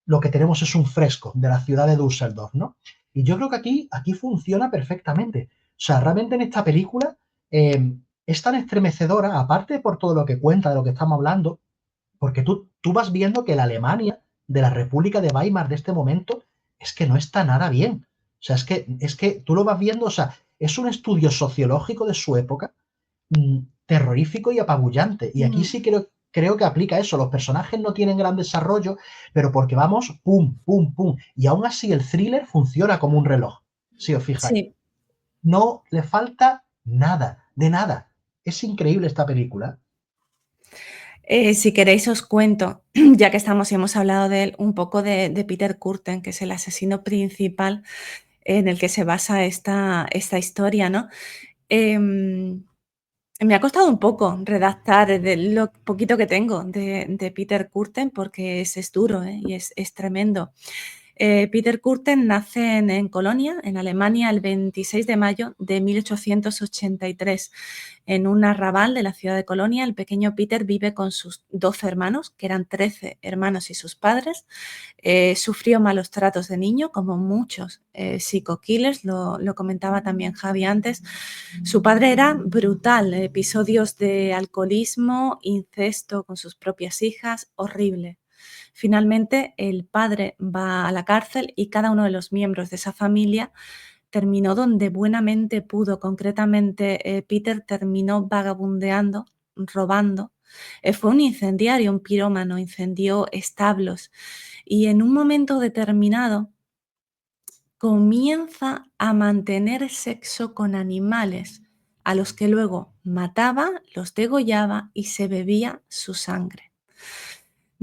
S2: lo que tenemos es un fresco de la ciudad de Düsseldorf, ¿no? Y yo creo que aquí funciona perfectamente. O sea, realmente en esta película es tan estremecedora, aparte por todo lo que cuenta, de lo que estamos hablando, porque tú vas viendo que la Alemania de la República de Weimar de este momento es que no está nada bien. O sea, es que tú lo vas viendo, o sea, es un estudio sociológico de su época terrorífico y apabullante. Y aquí sí creo que aplica eso. Los personajes no tienen gran desarrollo, pero porque vamos pum, pum, pum. Y aún así el thriller funciona como un reloj, si os fijáis.
S1: Sí.
S2: No le falta nada, de nada. Es increíble esta película.
S1: Si queréis os cuento, ya que estamos y hemos hablado de él, un poco de Peter Kürten, que es el asesino principal en el que se basa esta historia, ¿no? Me ha costado un poco redactar de lo poquito que tengo de Peter Kürten porque es duro, y es tremendo. Peter Kürten nace en Colonia, en Alemania, el 26 de mayo de 1883. En un arrabal de la ciudad de Colonia, el pequeño Peter vive con sus 12 hermanos, que eran 13 hermanos y sus padres. Sufrió malos tratos de niño, como muchos psico-killers, lo comentaba también Javi antes. Su padre era brutal, episodios de alcoholismo, incesto con sus propias hijas, horrible. Finalmente, el padre va a la cárcel y cada uno de los miembros de esa familia terminó donde buenamente pudo. Concretamente, Peter terminó vagabundeando, robando. Fue un incendiario, un pirómano, incendió establos y en un momento determinado comienza a mantener sexo con animales a los que luego mataba, los degollaba y se bebía su sangre.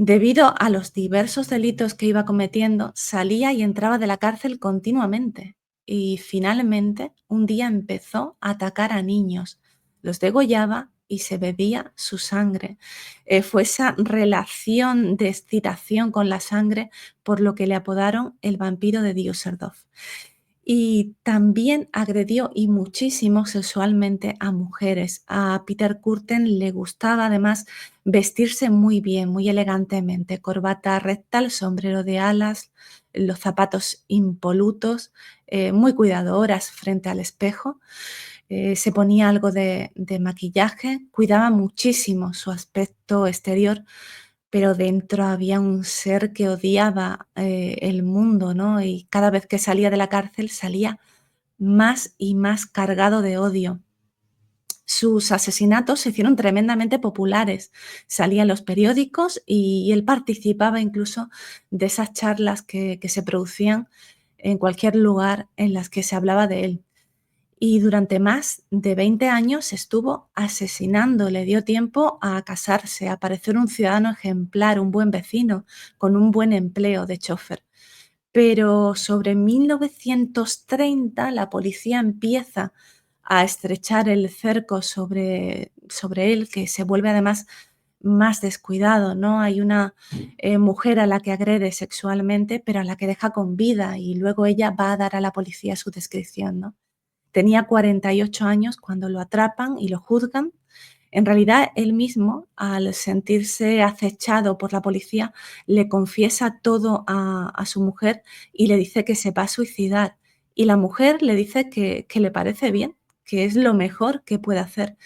S1: Debido a los diversos delitos que iba cometiendo, salía y entraba de la cárcel continuamente y finalmente un día empezó a atacar a niños, los degollaba y se bebía su sangre. Fue esa relación de excitación con la sangre por lo que le apodaron el vampiro de Düsseldorf. Y también agredió y muchísimo sexualmente a mujeres. A Peter Kürten le gustaba además vestirse muy bien, muy elegantemente, corbata recta, el sombrero de alas, los zapatos impolutos, muy cuidadoras frente al espejo. Se ponía algo de maquillaje, cuidaba muchísimo su aspecto exterior, pero dentro había un ser que odiaba el mundo, ¿no? Y cada vez que salía de la cárcel salía más y más cargado de odio. Sus asesinatos se hicieron tremendamente populares, salía en los periódicos y él participaba incluso de esas charlas que se producían en cualquier lugar en las que se hablaba de él. Y durante más de 20 años estuvo asesinando, le dio tiempo a casarse, a parecer un ciudadano ejemplar, un buen vecino, con un buen empleo de chofer. Pero sobre 1930 la policía empieza a estrechar el cerco sobre él, que se vuelve además más descuidado, ¿no? Hay una mujer a la que agrede sexualmente, pero a la que deja con vida, y luego ella va a dar a la policía su descripción, ¿no? Tenía 48 años cuando lo atrapan y lo juzgan. En realidad, él mismo, al sentirse acechado por la policía, le confiesa todo a su mujer y le dice que se va a suicidar. Y la mujer le dice que le parece bien, que es lo mejor que puede hacer.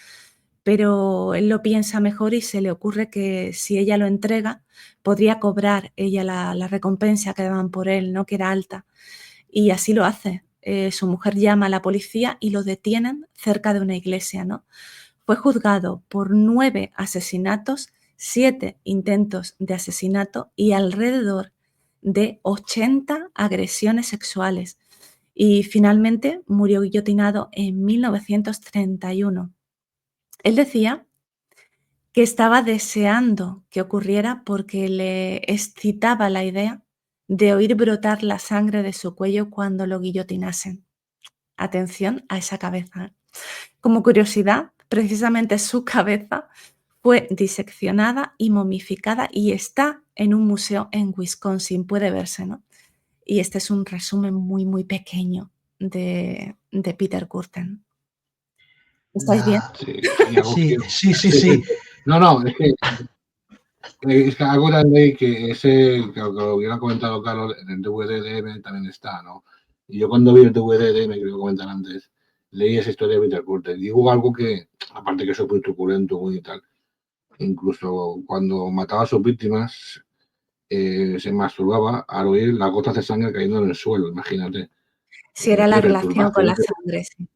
S1: Pero él lo piensa mejor y se le ocurre que si ella lo entrega, podría cobrar ella la recompensa que daban por él, ¿no? Que era alta. Y así lo hace. Su mujer llama a la policía y lo detienen cerca de una iglesia, ¿no? Fue juzgado por 9 asesinatos, 7 intentos de asesinato y alrededor de 80 agresiones sexuales. Y finalmente murió guillotinado en 1931. Él decía que estaba deseando que ocurriera porque le excitaba la idea de oír brotar la sangre de su cuello cuando lo guillotinasen. Atención a esa cabeza. Como curiosidad, precisamente su cabeza fue diseccionada y momificada y está en un museo en Wisconsin, puede verse, ¿no? Y este es un resumen muy, muy pequeño de Peter Kürten. ¿Estáis bien?
S3: Sí, y algo
S2: Sí,
S3: que...
S2: sí.
S3: No, es que algo también que ese, que lo hubiera comentado Carlos, en el DVD de M también está, ¿no? Y yo cuando vi el DVD de M, que lo comentan antes, leí esa historia de Peter Kürten. Y hubo algo que, aparte que soy muy truculento, muy y tal, incluso cuando mataba a sus víctimas, se masturbaba al oír las gotas de sangre cayendo en el suelo, imagínate.
S1: Si era la relación con
S3: Perturbación,
S1: la sangre, sí.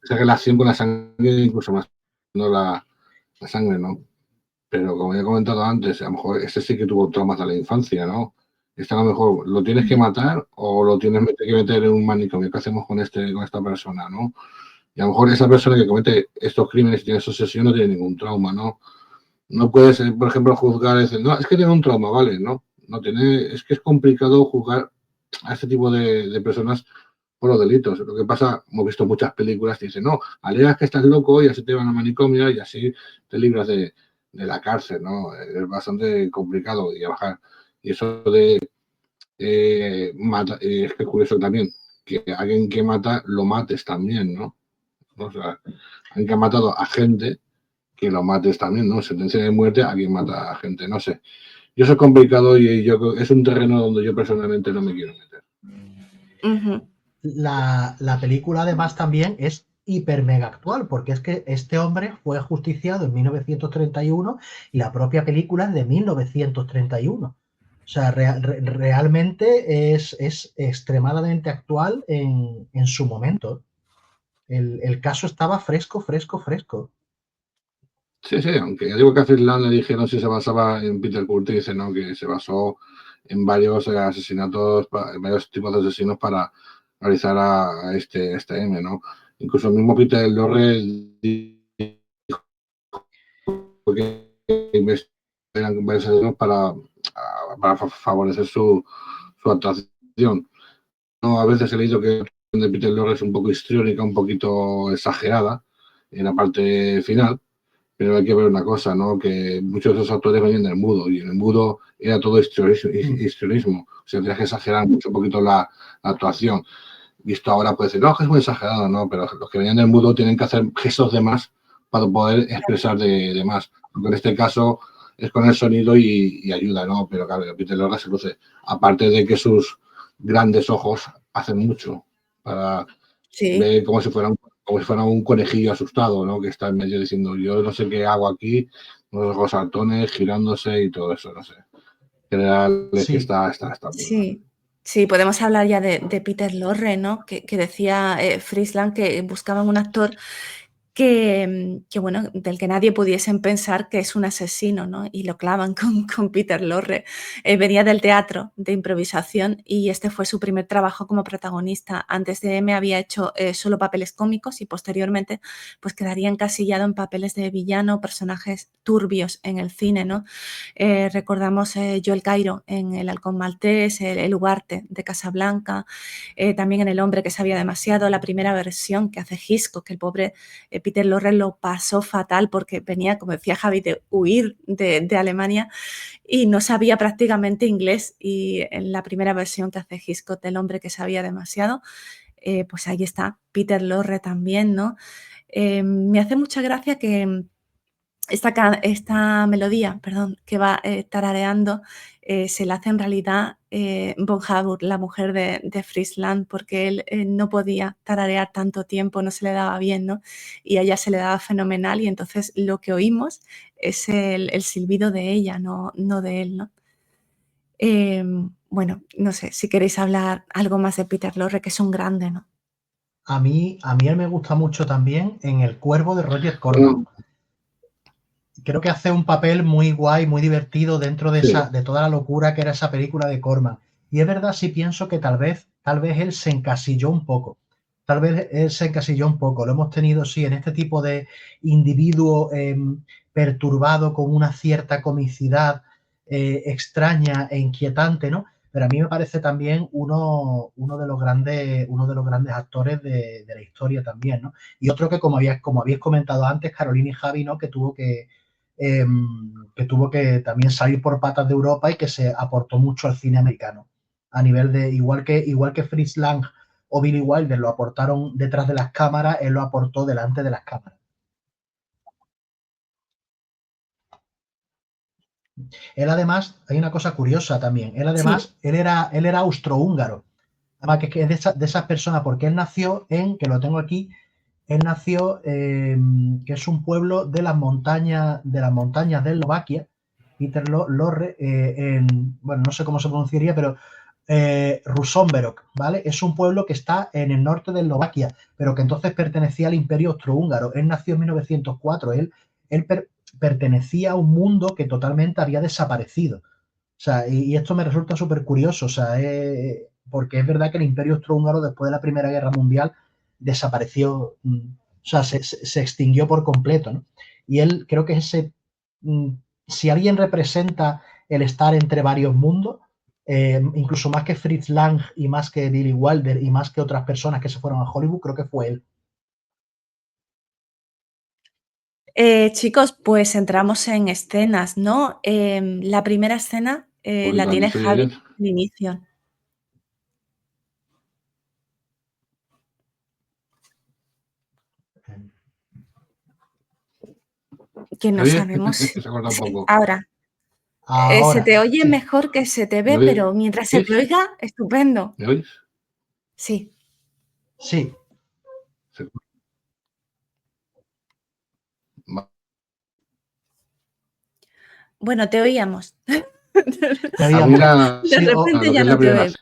S3: esa relación con la sangre, incluso más, no la sangre, ¿no? Pero como ya he comentado antes, a lo mejor ese sí que tuvo traumas de la infancia, ¿no? Este a lo mejor lo tienes que matar o lo tienes que meter en un manicomio. ¿Qué hacemos con esta persona, no? Y a lo mejor esa persona que comete estos crímenes y tiene esa obsesión no tiene ningún trauma, ¿no? No puedes, por ejemplo, juzgar, decir, no, es que tiene un trauma, ¿vale? No, no tiene, es que es complicado juzgar a este tipo de personas por los delitos. Lo que pasa, hemos visto muchas películas que dicen, no, alegas que estás loco y así te van a manicomio y así te libras de la cárcel, ¿no? Es bastante complicado y bajar. Y eso de es que es curioso también, que alguien que mata lo mates también, ¿no? O sea, alguien que ha matado a gente, que lo mates también, ¿no? Sentencia de muerte a quien mata a gente, no sé. Yo eso es complicado y yo es un terreno donde yo personalmente no me quiero meter.
S2: La película además también es hiper mega actual, porque es que este hombre fue ajusticiado en 1931 y la propia película es de 1931. O sea, realmente es extremadamente actual en su momento. El caso estaba fresco.
S3: Sí, aunque digo que a Friedland le dijeron si se basaba en Peter Kürten, dice no, que se basó en varios asesinatos, en varios tipos de asesinos para realizar a este M, ¿no? Incluso el mismo Peter Lorre dijo que investigan varios asesinos para favorecer su actuación. No, a veces he leído que de Peter Lorre es un poco histriónica, un poquito exagerada en la parte final. Pero hay que ver una cosa, ¿no? Que muchos de esos actores venían del mudo y en el mudo era todo histrionismo. O sea, tienes que exagerar mucho un poquito la actuación. visto ahora puede decir, no, que es muy exagerado, no, pero los que venían del mudo tienen que hacer gestos de más para poder expresar de más. Porque en este caso es con el sonido y ayuda, ¿no? Pero claro, Peter Lorre se luce. Aparte de que sus grandes ojos hacen mucho para ver como si fuera un conejillo asustado, ¿no? Que está en medio diciendo, yo no sé qué hago aquí, unos ojos saltones girándose y todo eso, no sé. En general es que está muy bien.
S1: Sí, podemos hablar ya de Peter Lorre, ¿no? Que decía Fritz Lang que buscaban un actor que, bueno, del que nadie pudiesen pensar que es un asesino, ¿no? Y lo clavan con Peter Lorre. Venía del teatro de improvisación y este fue su primer trabajo como protagonista. Antes de M había hecho solo papeles cómicos y posteriormente pues quedaría encasillado en papeles de villano, personajes turbios en el cine, ¿no? Recordamos Joel Cairo en El halcón maltés, el Ugarte de Casablanca, también en El hombre que sabía demasiado, la primera versión que hace Hitchcock, que el pobre Peter Lorre lo pasó fatal porque venía, como decía Javi, de huir de Alemania y no sabía prácticamente inglés. Y en la primera versión que hace Hitchcock del hombre que sabía demasiado, pues ahí está Peter Lorre también, ¿no? Me hace mucha gracia que esta melodía, perdón, que va tarareando, se la hace en realidad von Habur, la mujer de Fritz Lang, porque él no podía tararear tanto tiempo, no se le daba bien, ¿no? Y a ella se le daba fenomenal y entonces lo que oímos es el silbido de ella, no de él, ¿no? Bueno, no sé, si queréis hablar algo más de Peter Lorre, que es un grande, ¿no?
S2: A mí él me gusta mucho también en El cuervo de Roger Corman. Creo que hace un papel muy guay, muy divertido dentro de, de toda la locura que era esa película de Corman. Y es verdad, sí pienso que tal vez él se encasilló un poco. Tal vez él se encasilló un poco. Lo hemos tenido, sí, en este tipo de individuo perturbado con una cierta comicidad extraña e inquietante, ¿no? Pero a mí me parece también uno de los grandes actores de la historia también, ¿no? Y otro que, como habéis comentado antes, Carolina y Javi, ¿no? Que tuvo que también salir por patas de Europa y que se aportó mucho al cine americano. A nivel de, igual que Fritz Lang o Billy Wilder lo aportaron detrás de las cámaras, él lo aportó delante de las cámaras. Él además, hay una cosa curiosa también, él era austrohúngaro. Además que es de esas personas, porque él nació que lo tengo aquí, él nació, que es un pueblo de las montañas de Eslovaquia, Peter Lorre, bueno, no sé cómo se pronunciaría, pero Rusomberok, ¿vale? Es un pueblo que está en el norte de Eslovaquia, pero que entonces pertenecía al Imperio Austrohúngaro. Él nació en 1904, él pertenecía a un mundo que totalmente había desaparecido. O sea, y esto me resulta súper curioso, o sea, porque es verdad que el Imperio Austrohúngaro después de la Primera Guerra Mundial desapareció, o sea, se extinguió por completo, ¿no? Y él creo que si alguien representa el estar entre varios mundos, incluso más que Fritz Lang y más que Billy Wilder y más que otras personas que se fueron a Hollywood, creo que fue él.
S1: Chicos, pues entramos en escenas, ¿no? La primera escena la tiene Javi al inicio. Que no sabemos.
S3: Se corta un poco.
S1: Ahora. Se te oye mejor que se te ve, pero mientras se te oiga, estupendo.
S3: ¿Me oís?
S1: Sí.
S2: Sí. Bueno,
S1: te oíamos.
S2: De repente
S1: ya no te oigo.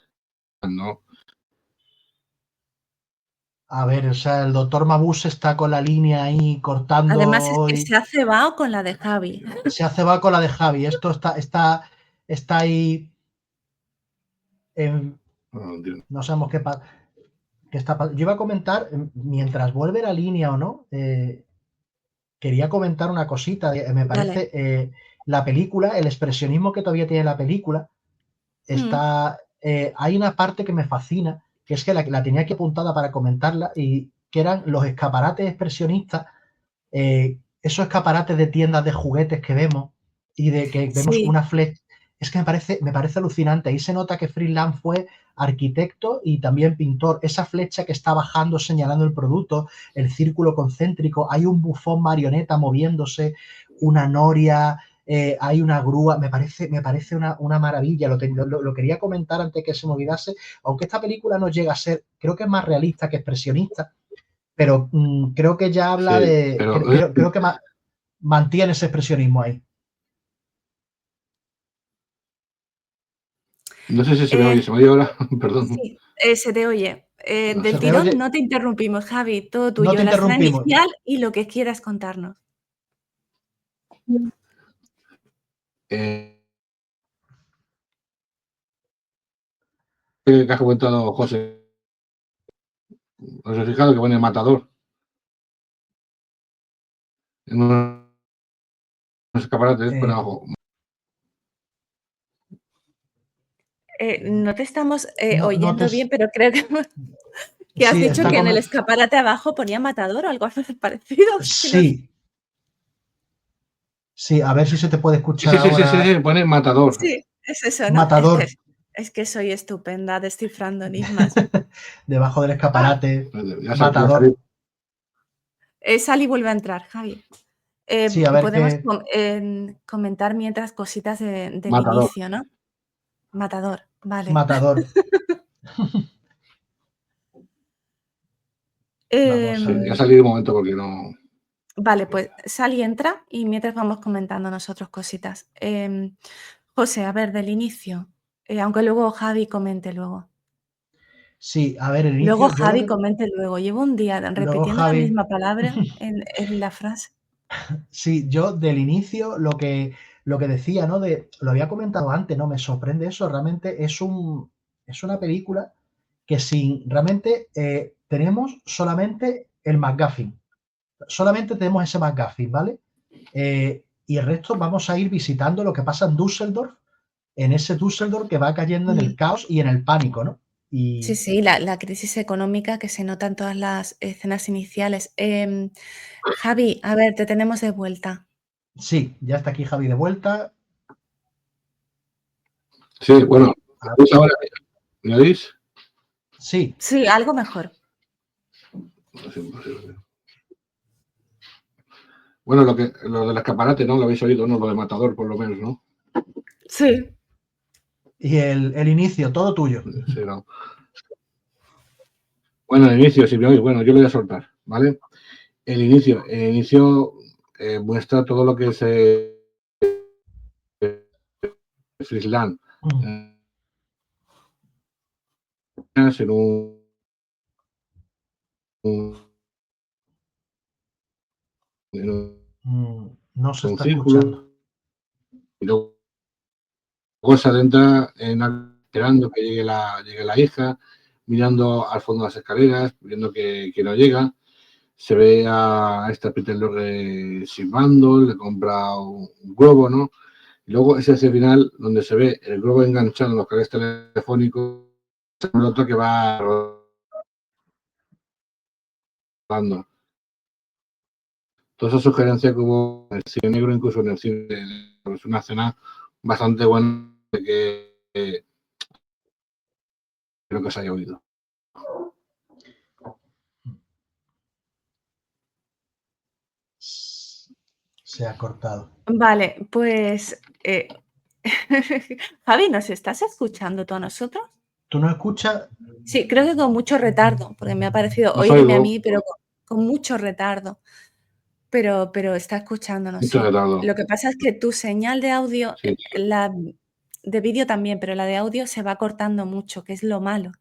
S3: ¿No?
S2: A ver, o sea, el doctor Mabuse está con la línea ahí cortando.
S1: Además, es que se ha cebado con la de Javi.
S2: Se ha cebado con la de Javi. Esto está ahí. No sabemos qué está pasando. Yo iba a comentar, mientras vuelve la línea o no, quería comentar una cosita. Me parece la película, el expresionismo que todavía tiene la película, hay una parte que me fascina, que es que la tenía aquí apuntada para comentarla, y que eran los escaparates expresionistas, esos escaparates de tiendas de juguetes que vemos, y de que vemos es que me parece alucinante. Ahí se nota que Fritz Lang fue arquitecto y también pintor. Esa flecha que está bajando señalando el producto, el círculo concéntrico, hay un bufón marioneta moviéndose, una noria, hay una grúa, me parece una maravilla. Lo quería comentar antes que se me olvidase, aunque esta película no llega a ser, creo que es más realista que expresionista, pero creo que ya habla
S3: Sí,
S2: de,
S3: pero
S2: creo que mantiene ese expresionismo ahí.
S3: no sé si se me oye, se me oye ahora, perdón.
S1: Sí, se te oye. Del
S2: ¿Se te
S1: tirón
S2: oye?
S1: no te interrumpimos, Javi, todo
S2: No
S1: tuyo,
S2: te
S1: la escena
S2: interrumpimos.
S1: inicial y lo que quieras contarnos.
S3: Eh, que has comentado, José, ¿os habéis fijado que pone matador en unos escaparates por abajo?
S1: No te estamos
S2: No te,
S1: oyendo bien, pero creo que has
S2: sí,
S1: dicho
S2: está
S1: que en
S2: con,
S1: el escaparate abajo ponía matador o algo así parecido. Que no-
S2: sí, sí, a ver si se te puede escuchar ahora.
S3: Sí, pone matador.
S1: Sí, es eso, ¿no?
S2: Matador.
S1: Es que soy estupenda descifrando enigmas.
S2: Debajo del escaparate.
S3: Ya
S2: Matador.
S3: salí.
S1: Sal y vuelve a entrar, Javi.
S2: Sí, a ver
S1: Podemos
S2: qué.
S1: comentar mientras cositas del
S3: Matador.
S1: inicio, ¿no? Matador, vale.
S2: Matador. Vamos a
S3: Sí, ya
S1: Em,
S2: ver.
S3: salí de un momento porque no.
S1: vale, pues sal y entra y mientras vamos comentando nosotros cositas. José, a ver, del inicio, aunque luego Javi comente luego.
S2: Sí, a ver, el
S1: Luego
S2: inicio. Yo lo
S1: Javi
S2: que.
S1: comente luego. Llevo un día
S2: Luego
S1: repitiendo la
S2: Javi.
S1: misma palabra en la frase.
S2: Sí, yo del inicio lo que decía, ¿no? Lo había comentado antes, ¿no? Me sorprende eso. Realmente es una película que realmente tenemos solamente el McGuffin. Solamente tenemos ese McGuffin, ¿vale? Y el resto vamos a ir visitando lo que pasa en Düsseldorf, en ese Düsseldorf que va cayendo en el
S1: Mm.
S2: caos y en el pánico, ¿no?
S1: Sí,
S2: Y
S1: sí, la crisis económica que se nota en todas las escenas iniciales. Javi, a ver, te tenemos de vuelta.
S2: sí, ya está aquí Javi de vuelta.
S3: Sí, bueno,
S2: Ah,
S3: ahora, ¿me oís?
S2: sí,
S1: Sí, algo mejor.
S3: No es imposible. Bueno, lo del escaparate, ¿no? Lo habéis oído, ¿no? Lo de matador, por lo menos, ¿no?
S1: Sí.
S2: y el inicio, todo tuyo.
S3: Sí, no. Bueno, el inicio, si me oís, bueno, yo lo voy a soltar, ¿vale? El inicio muestra todo lo que es Friesland. En
S2: No se
S3: un
S2: está
S3: círculo
S2: escuchando.
S3: y luego se adentra esperando que llegue la hija, mirando al fondo de las escaleras, viendo que no llega. Se ve a esta Peter Lorre silbando, le compra un globo, ¿no? Y luego es ese final donde se ve el globo enganchado en los cables telefónicos, el otro que va rodando. Toda esa sugerencia que hubo en el cine negro, incluso en el cine, es una escena bastante buena que creo que se haya oído.
S2: Se ha cortado.
S1: Vale, pues Javi, ¿nos estás escuchando tú a nosotros?
S2: ¿Tú no escuchas?
S1: Sí, creo que con mucho retardo, porque me ha parecido
S3: Os
S1: oírme a
S3: oigo,
S1: mí, pero con mucho retardo. Pero está escuchándonos,
S3: mucho
S1: sí.
S3: retardo.
S1: Lo que pasa es que tu señal de audio,
S3: Sí.
S1: la de vídeo también, pero la de audio se va cortando mucho, que es lo malo,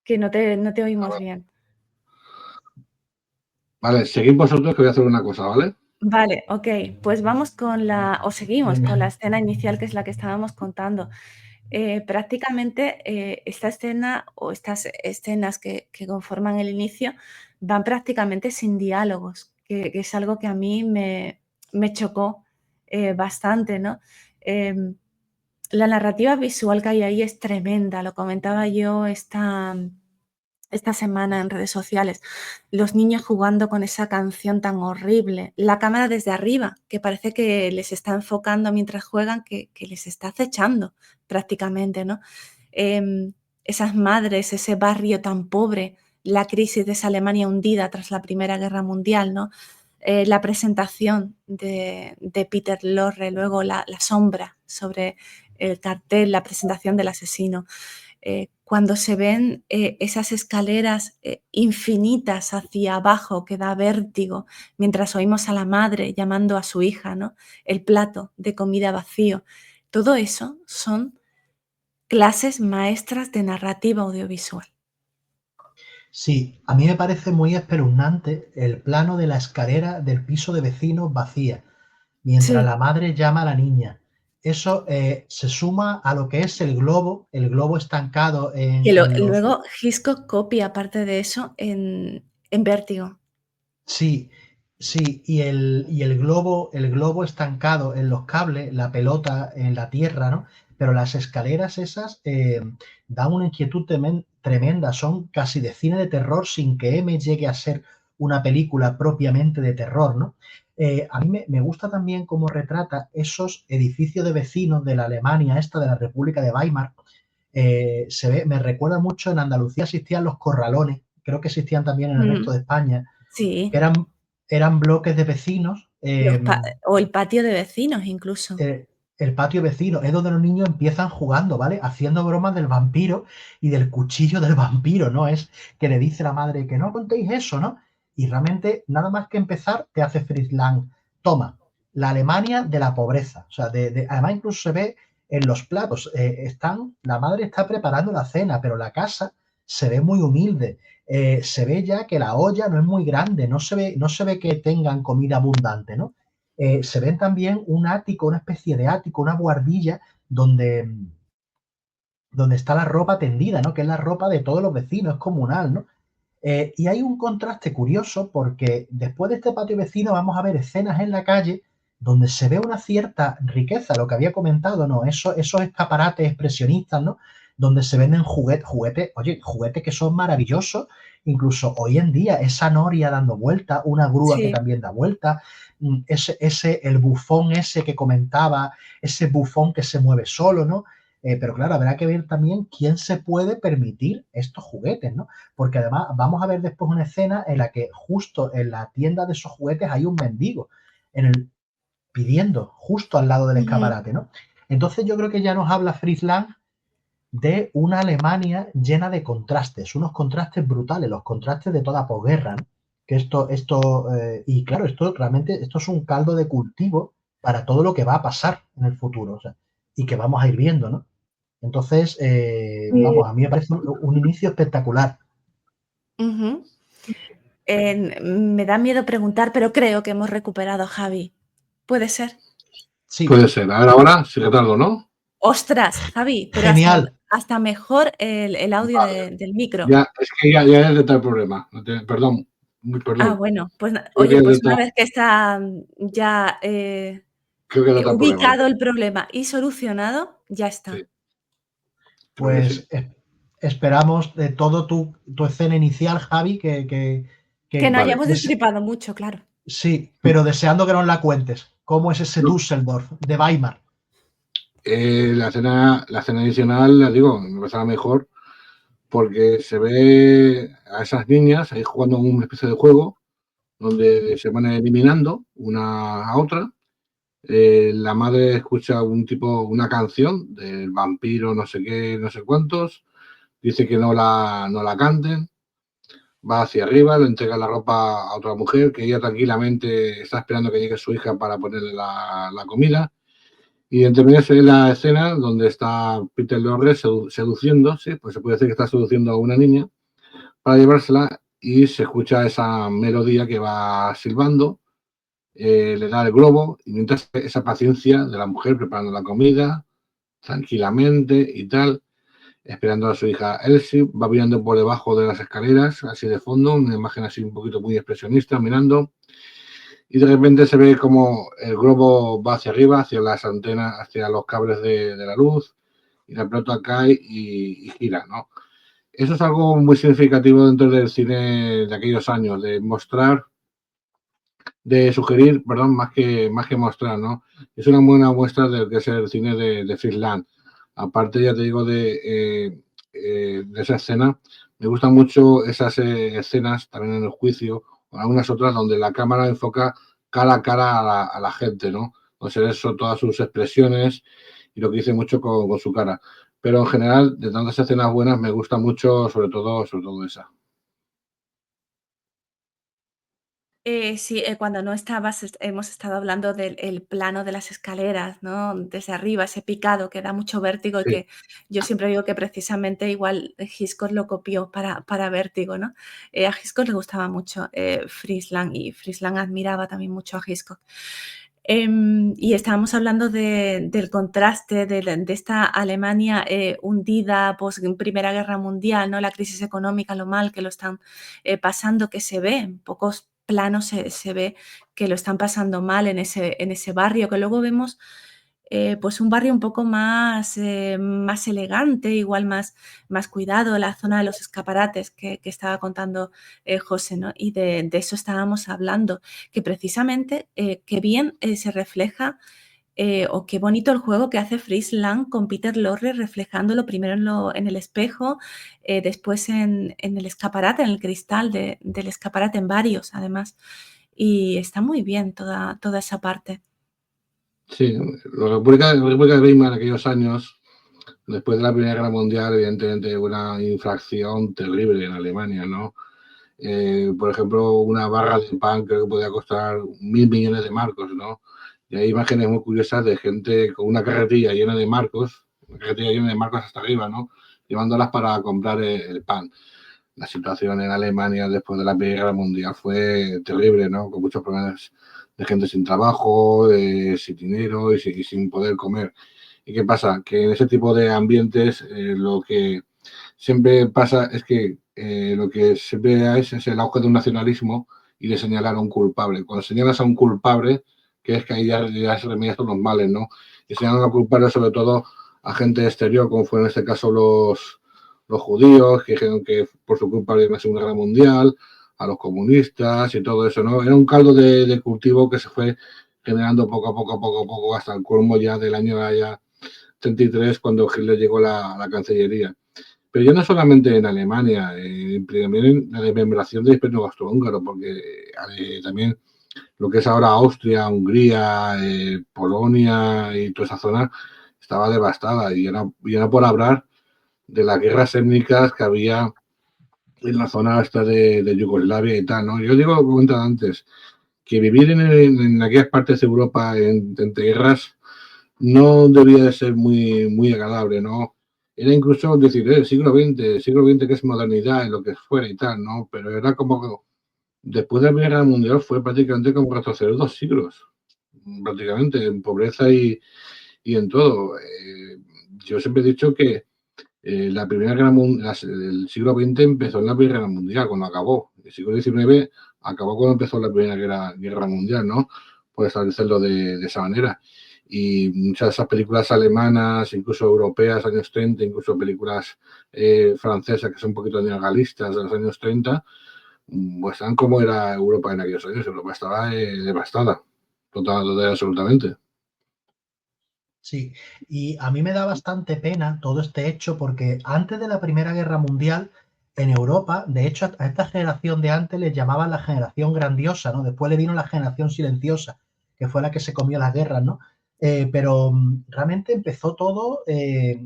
S1: que no te oímos bien.
S3: Vale, seguid vosotros que voy a hacer una cosa, ¿vale?
S1: Vale, ok, pues seguimos con la
S2: Venga.
S1: escena inicial, que es la que estábamos contando. Prácticamente esta escena o estas escenas que conforman el inicio van prácticamente sin diálogos, que es algo que a mí me chocó bastante, ¿no? La narrativa visual que hay ahí es tremenda, lo comentaba yo esta semana en redes sociales, los niños jugando con esa canción tan horrible, la cámara desde arriba, que parece que les está enfocando mientras juegan, que les está acechando prácticamente, ¿no? Esas madres, ese barrio tan pobre, la crisis de esa Alemania hundida tras la Primera Guerra Mundial, ¿no? La presentación de Peter Lorre, luego la sombra sobre el cartel, la presentación del asesino. Cuando se ven esas escaleras infinitas hacia abajo que da vértigo, mientras oímos a la madre llamando a su hija, ¿no? El plato de comida vacío. Todo eso son clases maestras de narrativa audiovisual.
S2: Sí, a mí me parece muy espeluznante el plano de la escalera del piso de vecinos vacía, mientras
S1: Sí.
S2: la madre llama a la niña. Eso se suma a lo que es el globo estancado
S1: Que
S2: en los...
S1: luego Hitchcock copia, aparte de eso, en Vértigo.
S2: Sí, sí, y el globo estancado en los cables, la pelota en la tierra, ¿no? Pero las escaleras esas dan una inquietud tremenda, son casi de cine de terror sin que M llegue a ser una película propiamente de terror, ¿no? A mí me gusta también cómo retrata esos edificios de vecinos de la Alemania esta, de la República de Weimar. Se ve, me recuerda mucho, en Andalucía existían los corralones, creo que existían también en el resto de España, que
S1: Sí.
S2: eran bloques de vecinos.
S1: O el patio de vecinos incluso.
S2: El patio vecino es donde los niños empiezan jugando, ¿vale? Haciendo bromas del vampiro y del cuchillo del vampiro, ¿no? Es que le dice la madre que no contéis eso, ¿no? Y realmente, nada más que empezar, te hace Fritz Lang. Toma, la Alemania de la pobreza. O sea, además incluso se ve en los platos. La madre está preparando la cena, pero la casa se ve muy humilde. Se ve ya que la olla no es muy grande, no se ve que tengan comida abundante, ¿no? Se ven también un ático, una especie de ático, una buhardilla donde está la ropa tendida, ¿no? Que es la ropa de todos los vecinos, es comunal, ¿no? Y hay un contraste curioso porque después de este patio vecino vamos a ver escenas en la calle donde se ve una cierta riqueza, lo que había comentado, ¿no? Esos escaparates expresionistas, ¿no? Donde se venden juguetes que son maravillosos, incluso hoy en día, esa noria dando vuelta, una grúa que
S1: Sí.
S2: también da vuelta, el bufón ese que comentaba, ese bufón que se mueve solo, ¿no? Pero claro, habrá que ver también quién se puede permitir estos juguetes, ¿no? Porque además vamos a ver después una escena en la que justo en la tienda de esos juguetes hay un mendigo pidiendo justo al lado del escaparate, ¿no? Entonces yo creo que ya nos habla Fritz Lang de una Alemania llena de contrastes, unos contrastes brutales, los contrastes de toda posguerra, ¿no? Que y claro, esto es un caldo de cultivo para todo lo que va a pasar en el futuro, o sea, y que vamos a ir viendo, ¿no? Entonces, vamos, a mí me parece un inicio espectacular.
S1: Ujú. Me da miedo preguntar, pero creo que hemos recuperado a Javi. ¿Puede ser?
S2: Sí,
S3: Puede ser. A ver, ahora sí que tardo, ¿no?
S1: ¡Ostras, Javi! Pero
S2: genial.
S1: hasta mejor el audio
S3: Vale.
S1: del micro.
S3: Ya, es que ya es de tal problema. Perdón, muy
S1: Ah,
S3: perdón.
S1: bueno, pues
S3: Creo que
S1: oye,
S3: es de
S1: pues una
S3: tal,
S1: vez que está ya
S3: creo que es de tal problema.
S1: ubicado el problema y solucionado, ya
S3: Sí,
S1: está.
S3: creo que sí.
S2: Pues esperamos de todo tu escena inicial, Javi,
S1: Que no
S3: Vale.
S1: hayamos destripado mucho, claro.
S2: sí, pero deseando que nos la cuentes. ¿Cómo es ese
S3: No,
S2: Düsseldorf de Weimar?
S3: la escena adicional, la digo, me parece la mejor porque se ve a esas niñas ahí jugando una especie de juego donde se van eliminando una a otra. La madre escucha una canción del vampiro, no sé qué, no sé cuántos, dice que no la canten, va hacia arriba, le entrega la ropa a otra mujer que ella tranquilamente está esperando que llegue su hija para ponerle la comida. Y entre medio se ve la escena donde está Peter Lorre seduciendo, sí, pues se puede decir que está seduciendo a una niña para llevársela y se escucha esa melodía que va silbando, le da el globo y mientras esa paciencia de la mujer preparando la comida tranquilamente y tal, esperando a su hija Elsie, va mirando por debajo de las escaleras, así de fondo, una imagen así un poquito muy expresionista, mirando, y de repente se ve como el globo va hacia arriba, hacia las antenas, hacia los cables de la luz, y la pelota cae y gira, ¿no? eso es algo muy significativo dentro del cine de aquellos años, de mostrar, de sugerir, perdón, más que mostrar, ¿no? Es una buena muestra de lo que es el cine de Fritz Lang. Aparte, ya te digo, de esa escena, me gustan mucho esas escenas también en el juicio, o algunas otras donde la cámara enfoca cara a cara a la gente, ¿no? Entonces, eso, todas sus expresiones y lo que dice mucho con su cara. Pero en general, de tantas escenas buenas, me gusta mucho, sobre todo esa.
S1: Sí, cuando no estabas, hemos estado hablando del el plano de las escaleras, ¿no? Desde arriba, ese picado que da mucho vértigo y
S3: Sí,
S1: que yo siempre digo que precisamente igual Hitchcock lo copió para Vértigo, ¿no? A Hitchcock le gustaba mucho Fritz Lang y Fritz Lang admiraba también mucho a Hitchcock. Y estábamos hablando del contraste de esta Alemania hundida post Primera Guerra Mundial, ¿no? La crisis económica, lo mal que lo están pasando, que se ve en pocos planos, se ve que lo están pasando mal en ese barrio, que luego vemos pues un barrio un poco más elegante, igual más cuidado, la zona de los escaparates que estaba contando José, ¿no? Y de eso estábamos hablando, que precisamente qué bien se refleja o qué bonito el juego que hace Fritz Lang con Peter Lorre, reflejándolo primero en el espejo, después en el escaparate, en el cristal del escaparate, en varios además. Y está muy bien toda esa parte.
S3: sí. La República de Weimar en aquellos años, después de la Primera Guerra Mundial, evidentemente una infracción terrible en Alemania, ¿no? Por ejemplo, una barra de pan creo que podía costar 1.000 millones de marcos, ¿no? Y hay imágenes muy curiosas de gente con una carretilla llena de marcos, una carretilla llena de marcos hasta arriba, ¿no? Llevándolas para comprar el pan. La situación en Alemania después de la Primera Guerra Mundial fue terrible, ¿no? Con muchos problemas de gente sin trabajo, sin dinero y sin poder comer. ¿Y qué pasa? Que en ese tipo de ambientes lo que siempre pasa es que lo que siempre es el auge de un nacionalismo y de señalar a un culpable. Cuando señalas a un culpable, que es que ahí ya se remedian todos los males, ¿no? Y señalan a culpables sobre todo a gente exterior, como fue en este caso los judíos, que dijeron que por su culpa había una Segunda Guerra Mundial, a los comunistas y todo eso, ¿no? Era un caldo de cultivo que se fue generando poco a poco, poco a poco, hasta el colmo ya del año ya 33, cuando Hitler llegó a la Cancillería. Pero ya no solamente en Alemania, también en la desmembración del Imperio Austrohúngaro, porque también lo que es ahora Austria, Hungría, Polonia y toda esa zona estaba devastada. Y era por hablar de las guerras étnicas que había en la zona hasta de Yugoslavia y tal, ¿no? Yo digo, como comentaba antes, que vivir en aquellas partes de Europa entre guerras no debía de ser muy agradable, ¿no? Era incluso decir, siglo XX que es modernidad, en lo que fuera y tal, ¿no? Pero era como, después de la Primera Guerra Mundial fue prácticamente como retroceder 2 siglos, prácticamente, en pobreza y en todo. Yo siempre he dicho que la Primera Guerra Mundial, el siglo XX empezó en la Primera Guerra Mundial, cuando acabó. El siglo XIX acabó cuando empezó la Primera Guerra Mundial, ¿no? Por establecerlo de esa manera. Y muchas de esas películas alemanas, incluso europeas, años 30, incluso películas francesas que son un poquito neogalistas de los años 30, muestran cómo era Europa en aquellos años. Europa estaba devastada, total, absolutamente.
S2: Sí, y a mí me da bastante pena todo este hecho porque antes de la Primera Guerra Mundial, en Europa, de hecho, a esta generación de antes les llamaban la generación grandiosa, ¿no? Después le vino la generación silenciosa, que fue la que se comió las guerras, ¿no? Pero realmente empezó todo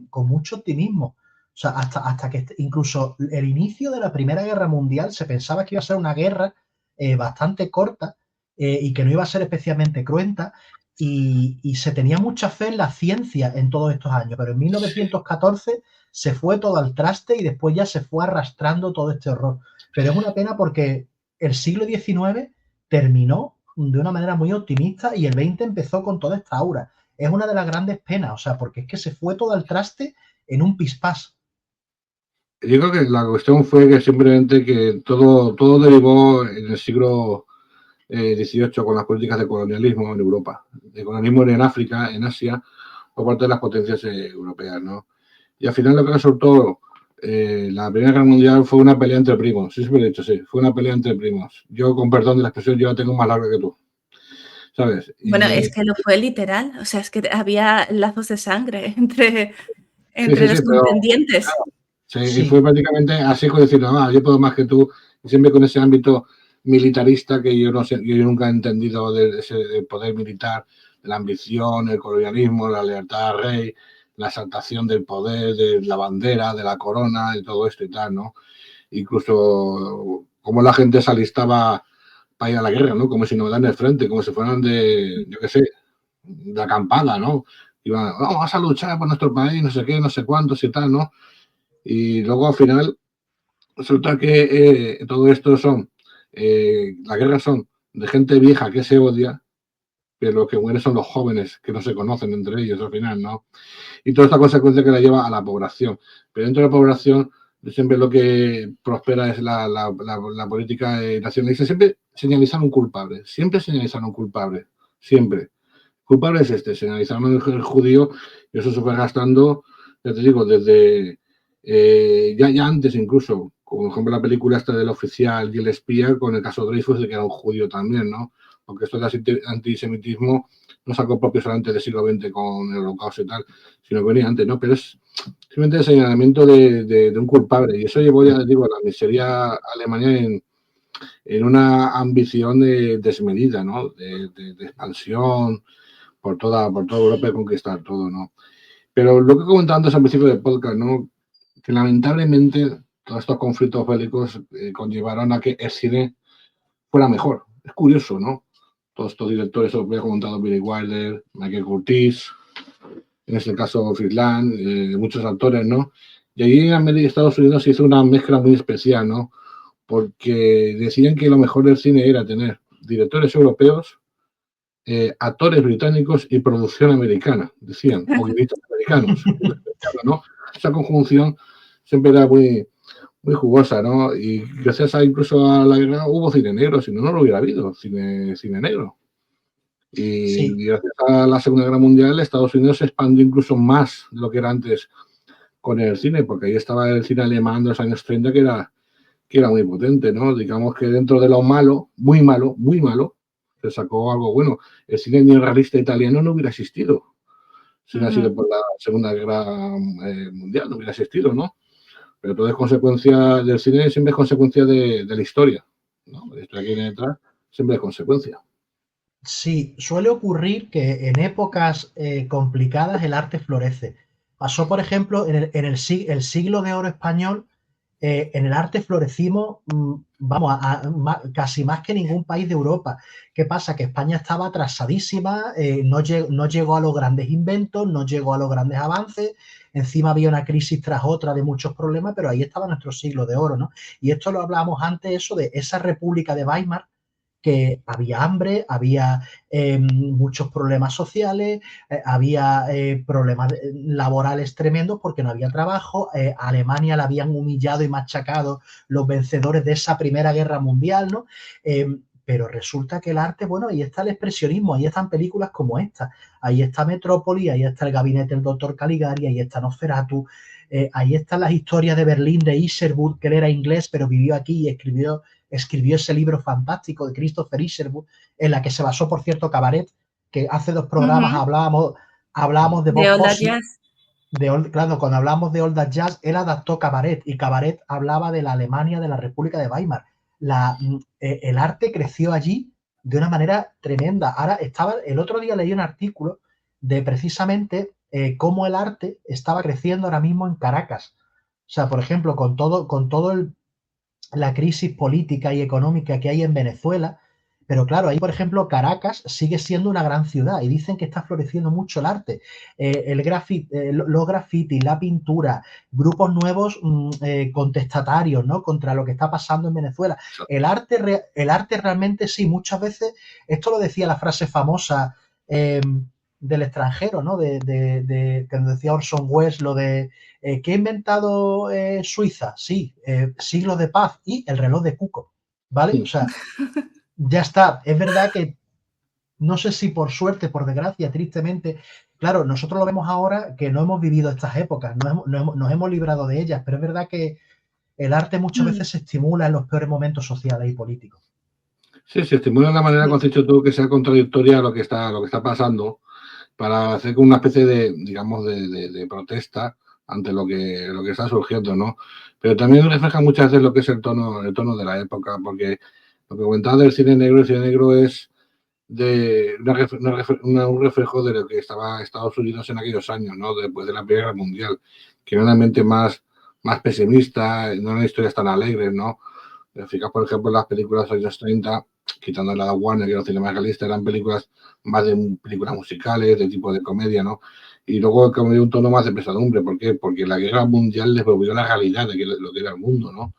S2: con mucho optimismo. O sea, hasta que incluso el inicio de la Primera Guerra Mundial se pensaba que iba a ser una guerra bastante corta y que no iba a ser especialmente cruenta y se tenía mucha fe en la ciencia en todos estos años, pero en 1914 se fue todo al traste y después ya se fue arrastrando todo este horror. Pero es una pena porque el siglo XIX terminó de una manera muy optimista y el XX empezó con toda esta aura. Es una de las grandes penas, o sea, porque es que se fue todo al traste en un pispás.
S3: Yo creo que la cuestión fue que simplemente que todo derivó en el siglo XVIII con las políticas de colonialismo en Europa, de colonialismo en África, en Asia, por parte de las potencias europeas, ¿no? Y al final lo que resultó La Primera Guerra Mundial fue una pelea entre primos. Sí, siempre he dicho, sí, fue una pelea entre primos. Yo, con perdón de la expresión, yo la tengo más larga que tú, ¿sabes?
S1: Bueno, es que lo fue literal, o sea, es que había lazos de sangre entre,
S3: Sí,
S1: entre
S3: sí,
S1: los
S3: pero
S1: contendientes.
S3: sí, y
S2: Sí,
S3: fue prácticamente así como decir, no, yo puedo más que tú, y siempre con ese ámbito militarista que yo no sé, yo nunca he entendido de ese del poder militar, de la ambición, el colonialismo, la lealtad al rey, la exaltación del poder, de la bandera, de la corona, y todo esto y tal, ¿no? Incluso cómo la gente se alistaba para ir a la guerra, ¿no? Como si no dan el frente, como si fueran de, yo qué sé, de acampada, ¿no? Iban, vamos a luchar por nuestro país, no sé qué, no sé cuántos y tal, ¿no? Y luego al final resulta que todo esto son, las guerras son de gente vieja que se odia, pero los que mueren son los jóvenes que no se conocen entre ellos al final, ¿no? Y toda esta consecuencia que la lleva a la población. Pero dentro de la población siempre lo que prospera es la política nacionalista. Siempre señalizan un culpable, siempre señalizan un culpable, siempre. Culpable es este, señalizaron el judío y eso se fue gastando, ya te digo, desde ya antes incluso, como por ejemplo la película esta del oficial y el espía, con el caso Dreyfus de que era un judío también, ¿no? Aunque esto del antisemitismo no sacó propio solamente del siglo XX con el holocausto y tal, sino que venía antes, ¿no? Pero es simplemente el señalamiento de un culpable y eso llevó, ya les digo, a la miseria a Alemania en una ambición desmedida, ¿no? De expansión por toda Europa y conquistar todo, ¿no? Pero lo que he comentado antes al principio del podcast, ¿no? Que lamentablemente todos estos conflictos bélicos conllevaron a que el cine fuera mejor. Es curioso, ¿no? Todos estos directores, os voy a comentar, Billy Wilder, Michael Curtiz, en este caso Fritz Lang, muchos actores, ¿no? Y allí en América y Estados Unidos se hizo una mezcla muy especial, ¿no? Porque decían que lo mejor del cine era tener directores europeos, actores británicos y producción americana, decían, o guionistas americanos, ¿no? Esa conjunción siempre era muy jugosa, ¿no? Y gracias a incluso a la guerra hubo cine negro, si no, no lo hubiera habido, cine negro.
S2: sí,
S3: Y gracias a la Segunda Guerra Mundial, Estados Unidos se expandió incluso más de lo que era antes con el cine, porque ahí estaba el cine alemán de los años 30 que era muy potente, ¿no? Digamos que dentro de lo malo, muy malo, se sacó algo bueno. El cine neorrealista italiano no hubiera existido si no ha sido por la Segunda Guerra Mundial, no hubiera existido, ¿no? Pero todo es consecuencia del cine, siempre es consecuencia de la historia, ¿no? La historia que viene detrás siempre es consecuencia.
S2: sí, suele ocurrir que en épocas complicadas el arte florece. Pasó, por ejemplo, el siglo de oro español, en el arte florecimos, vamos, casi más que ningún país de Europa. ¿Qué pasa? Que España estaba atrasadísima, no llegó a los grandes inventos, no llegó a los grandes avances, encima había una crisis tras otra de muchos problemas, pero ahí estaba nuestro siglo de oro, ¿no? Y esto lo hablábamos antes, eso de esa República de Weimar, que había hambre, había muchos problemas sociales, había problemas laborales tremendos porque no había trabajo. A Alemania la habían humillado y machacado los vencedores de esa Primera Guerra Mundial, ¿no? Pero resulta que el arte, bueno, ahí está el expresionismo, ahí están películas como esta, ahí está Metrópoli, ahí está el gabinete del doctor Caligari, ahí está Nosferatu, ahí están las historias de Berlín de Isherwood, que él era inglés, pero vivió aquí y escribió ese libro fantástico de Christopher Isherwood, en la que se basó, por cierto, Cabaret, que hace 2 programas hablábamos de Bob
S1: De Old
S2: Fosse.
S1: Jazz.
S2: Claro, cuando hablamos de Old Jazz, él adaptó Cabaret y Cabaret hablaba de la Alemania de la República de Weimar. El arte creció allí de una manera tremenda. El otro día leí un artículo de precisamente cómo el arte estaba creciendo ahora mismo en Caracas. O sea, por ejemplo, con todo la crisis política y económica que hay en Venezuela, pero claro, ahí, por ejemplo, Caracas sigue siendo una gran ciudad y dicen que está floreciendo mucho el arte. Los grafitis, la pintura, grupos nuevos contestatarios, ¿no? Contra lo que está pasando en Venezuela. El arte realmente sí, muchas veces, esto lo decía la frase famosa del extranjero, ¿no? Que nos decía Orson Welles, lo de ¿qué ha inventado Suiza? Sí, siglos de paz y el reloj de Cuco, ¿vale? O sea, ya está. Es verdad que no sé si por suerte, por desgracia, tristemente, claro, nosotros lo vemos ahora que no hemos vivido estas épocas, nos hemos librado de ellas, pero es verdad que el arte muchas
S1: Mm,
S2: veces se estimula en los peores momentos sociales y políticos.
S3: Sí, se estimula de una manera, como has
S1: sí.
S3: dicho tú, que sea contradictoria a lo que está pasando, para hacer como una especie de, digamos, de protesta ante lo que está surgiendo, ¿no? Pero también refleja muchas veces lo que es el tono de la época, porque lo que comentaba del cine negro, el cine negro es de un reflejo de lo que estaba Estados Unidos en aquellos años, ¿no? Después de la Primera Guerra Mundial, que era una mente más pesimista, no eran historias tan alegres, ¿no? Fijas, por ejemplo, en las películas de los años 30, quitando la de Warner, que era un cine más realista, eran películas más de películas musicales, de tipo de comedia, ¿no? Y luego como de un tono más de pesadumbre. ¿Por qué? Porque la guerra mundial les volvió la realidad de lo que era el mundo, ¿no?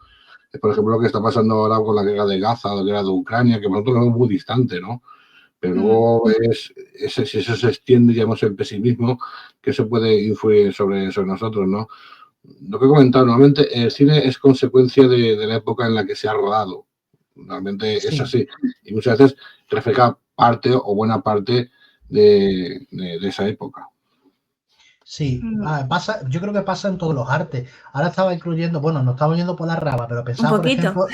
S3: Es, por ejemplo, lo que está pasando ahora con la guerra de Gaza o la guerra de Ucrania, que por nosotros es muy distante, ¿no? Pero
S1: Mm.
S3: luego si eso se extiende, digamos, el pesimismo, que eso puede influir sobre nosotros, ¿no? Lo que he comentado, normalmente el cine es consecuencia de la época en la que se ha rodado. Realmente es
S2: Sí,
S3: así. Y muchas veces refleja parte o buena parte de esa época.
S2: sí.
S1: Mm.
S2: Yo creo que pasa en todos los artes. Ahora estaba incluyendo, bueno, nos estamos yendo por la rama, pero
S1: Un
S2: pensaba, por
S1: poquito.
S2: ejemplo,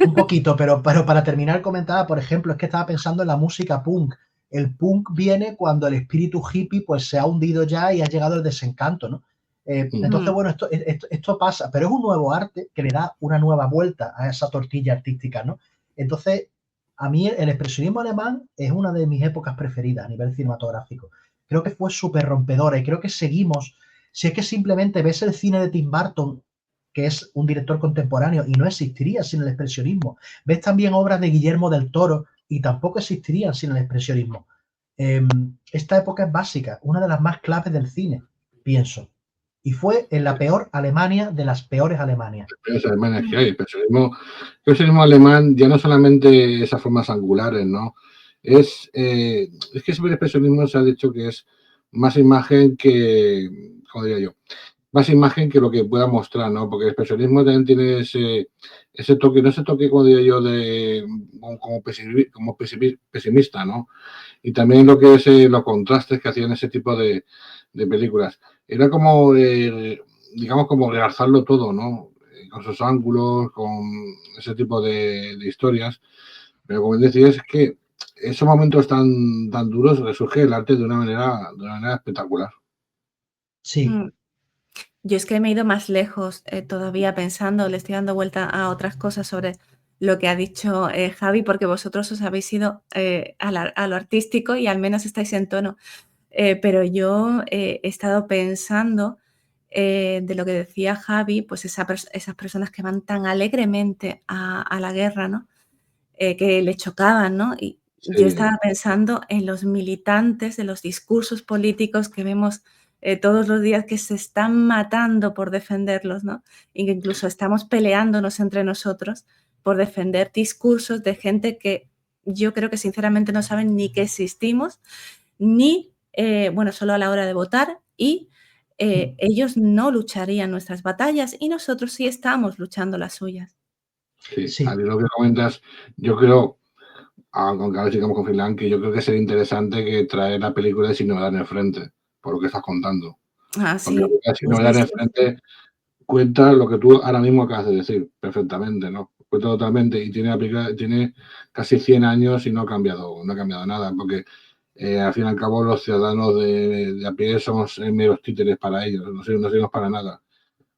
S2: un poquito, pero para terminar comentaba, por ejemplo, es que estaba pensando en la música punk. El punk viene cuando el espíritu hippie pues se ha hundido ya y ha llegado el desencanto, ¿no? Entonces,
S1: Mm.
S2: bueno, esto pasa, pero es un nuevo arte que le da una nueva vuelta a esa tortilla artística, ¿no? Entonces, a mí el expresionismo alemán es una de mis épocas preferidas a nivel cinematográfico. Creo que fue súper rompedora y creo que seguimos, si es que simplemente ves el cine de Tim Burton, que es un director contemporáneo y no existiría sin el expresionismo, ves también obras de Guillermo del Toro y tampoco existirían sin el expresionismo. Eh, Esta época es básica, una de las más claves del cine, pienso. Y fue en la peor Alemania de las peores Alemanias.
S3: Los alemanes que
S1: Mm.
S3: hay, el expresionismo alemán, ya no solamente esas formas angulares, ¿no? Es que el expresionismo se ha dicho que es más imagen que, ¿cómo diría yo? Más imagen que lo que pueda mostrar, ¿no? Porque el expresionismo también tiene ese toque, no ese toque, como digo yo, como pesimista, ¿no? Y también lo que es los contrastes que hacían ese tipo de películas. Era como, digamos, como realzarlo todo, ¿no? Con sus ángulos, con ese tipo de historias. Pero como decía, es que esos momentos tan duros resurge el arte de una manera espectacular.
S2: Sí,
S1: Mm. Yo es que me he ido más lejos todavía pensando, le estoy dando vuelta a otras cosas sobre lo que ha dicho Javi, porque vosotros os habéis ido a lo artístico y al menos estáis en tono. Pero yo he estado pensando de lo que decía Javi, pues esas personas que van tan alegremente a la guerra, ¿no? Que le chocaban, ¿no? Y yo
S3: Sí,
S1: estaba pensando en los militantes de los discursos políticos que vemos todos los días que se están matando por defenderlos, ¿no? Y que incluso estamos peleándonos entre nosotros por defender discursos de gente que yo creo que sinceramente no saben ni que existimos, ni, bueno, solo a la hora de votar y ellos no lucharían nuestras batallas y nosotros sí estamos luchando las suyas.
S3: sí. A
S2: sí,
S3: lo que comentas, yo creo, aunque ahora sigamos con Finland, que yo creo que sería interesante que traer la película de Sin Novedad en el Frente, por lo que estás contando.
S1: Ah,
S3: Porque
S1: sí,
S3: Sin
S1: sí,
S3: Novedad
S1: sí,
S3: en el
S1: sí.
S3: Frente cuenta lo que tú ahora mismo acabas de decir perfectamente, ¿no? Cuenta totalmente y tiene casi 100 años y no ha cambiado nada, porque al fin y al cabo los ciudadanos de a pie somos meros títeres para ellos, no sirvemos para nada,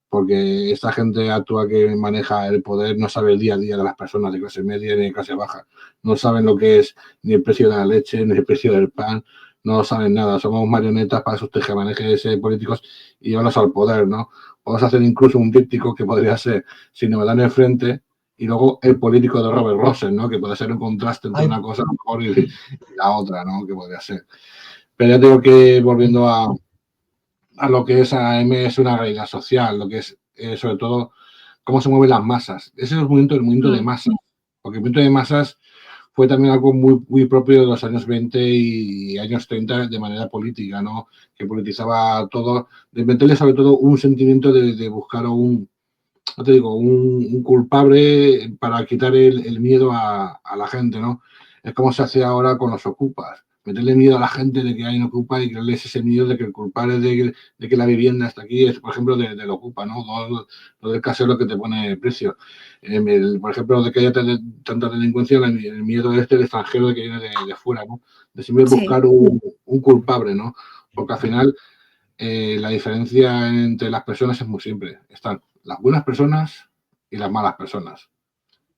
S3: porque esta gente actúa que maneja el poder, no sabe el día a día de las personas de clase media ni de clase baja, no saben lo que es ni el precio de la leche, ni el precio del pan, no saben nada, somos marionetas para esos tejemanejes políticos y llevarlos al poder, ¿no? Vamos a hacer incluso un díptico que podría ser Sin Novedad en el Frente y luego el político de Robert Rosen, ¿no? Que puede ser un contraste entre
S2: ay,
S3: una cosa a lo mejor y la otra, ¿no? Que podría ser. Pero ya tengo que ir volviendo a lo que es AM es una realidad social, lo que es sobre todo cómo se mueven las masas. Ese es el movimiento de
S1: Mm,
S3: masas, porque el movimiento de masas fue también algo muy propio de los años 20 y años 30 de manera política, ¿no? Que politizaba todo, de meterle sobre todo un sentimiento de buscar no te digo, un culpable para quitar el miedo a la gente, ¿no? Es como se hace ahora con los ocupas. meterle miedo a la gente de que alguien ocupa y crearles ese miedo de que el culpable de que la vivienda está aquí es, por ejemplo, del ocupa, ¿no? Lo del casero que te pone precio. Por ejemplo, de que haya tanta delincuencia, el miedo del extranjero de que viene de fuera, ¿no? De siempre
S1: Sí.
S3: buscar un culpable, ¿no? Porque al final la diferencia entre las personas es muy simple. Están las buenas personas y las malas personas.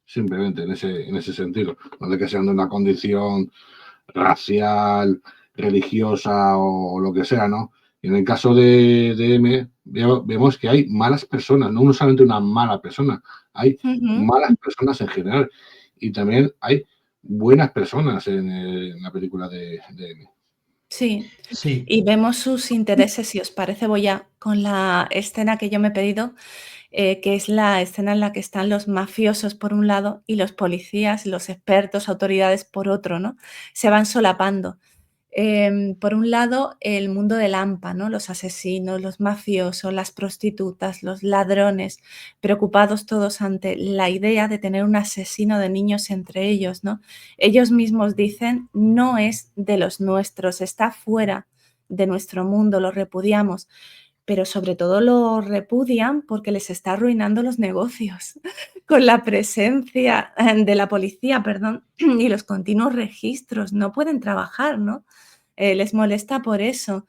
S3: Simplemente en ese sentido. No de que sean de una condición racial, religiosa o lo que sea, ¿no? Y en el caso de M, vemos que hay malas personas, no solamente una mala persona, hay malas personas en general. Y también hay buenas personas en la película de M.
S1: Sí.
S2: Sí.
S1: Y vemos sus intereses, si os parece, voy a con la escena que yo me he pedido, que es la escena en la que están los mafiosos por un lado y los policías, los expertos, autoridades por otro, ¿no? Se van solapando. Por un lado, el mundo del AMPA, ¿no? Los asesinos, los mafiosos, las prostitutas, los ladrones, preocupados todos ante la idea de tener un asesino de niños entre ellos, ¿no? Ellos mismos dicen, no es de los nuestros, está fuera de nuestro mundo, lo repudiamos, pero sobre todo lo repudian porque les está arruinando los negocios con la presencia de la policía, perdón, y los continuos registros, no pueden trabajar, ¿no? Les molesta por eso.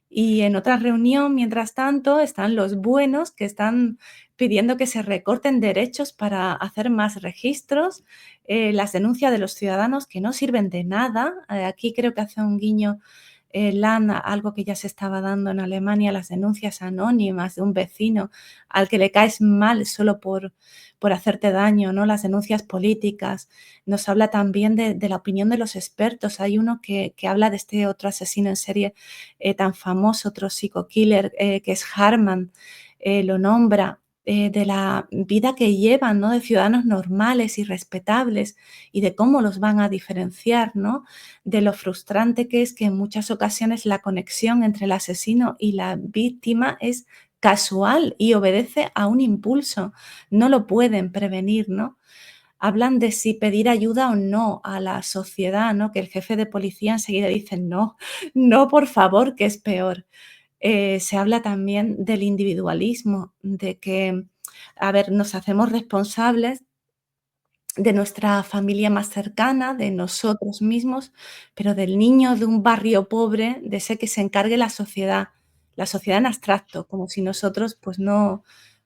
S1: Y en otra reunión, mientras tanto, están los buenos que están pidiendo que se recorten derechos para hacer más registros, las denuncias de los ciudadanos que no sirven de nada. Aquí creo que hace un guiño Lana, algo que ya se estaba dando en Alemania, las denuncias anónimas de un vecino al que le caes mal solo por hacerte daño, ¿no? Las denuncias políticas. Nos habla también de la opinión de los expertos. Hay uno que habla de este otro asesino en serie tan famoso, otro psico-killer, que es Harman, lo nombra. De la vida que llevan, ¿no? De ciudadanos normales y respetables y de cómo los van a diferenciar, ¿no? De lo frustrante que es que en muchas ocasiones la conexión entre el asesino y la víctima es casual y obedece a un impulso, no lo pueden prevenir, ¿no? Hablan de si pedir ayuda o no a la sociedad, ¿no? Que el jefe de policía enseguida dice no, no, por favor, que es peor. Se habla también del individualismo, de que, a ver, nos hacemos responsables de nuestra familia más cercana, de nosotros mismos, pero del niño de un barrio pobre, de ese que se encargue la sociedad en abstracto, como si nosotros pues no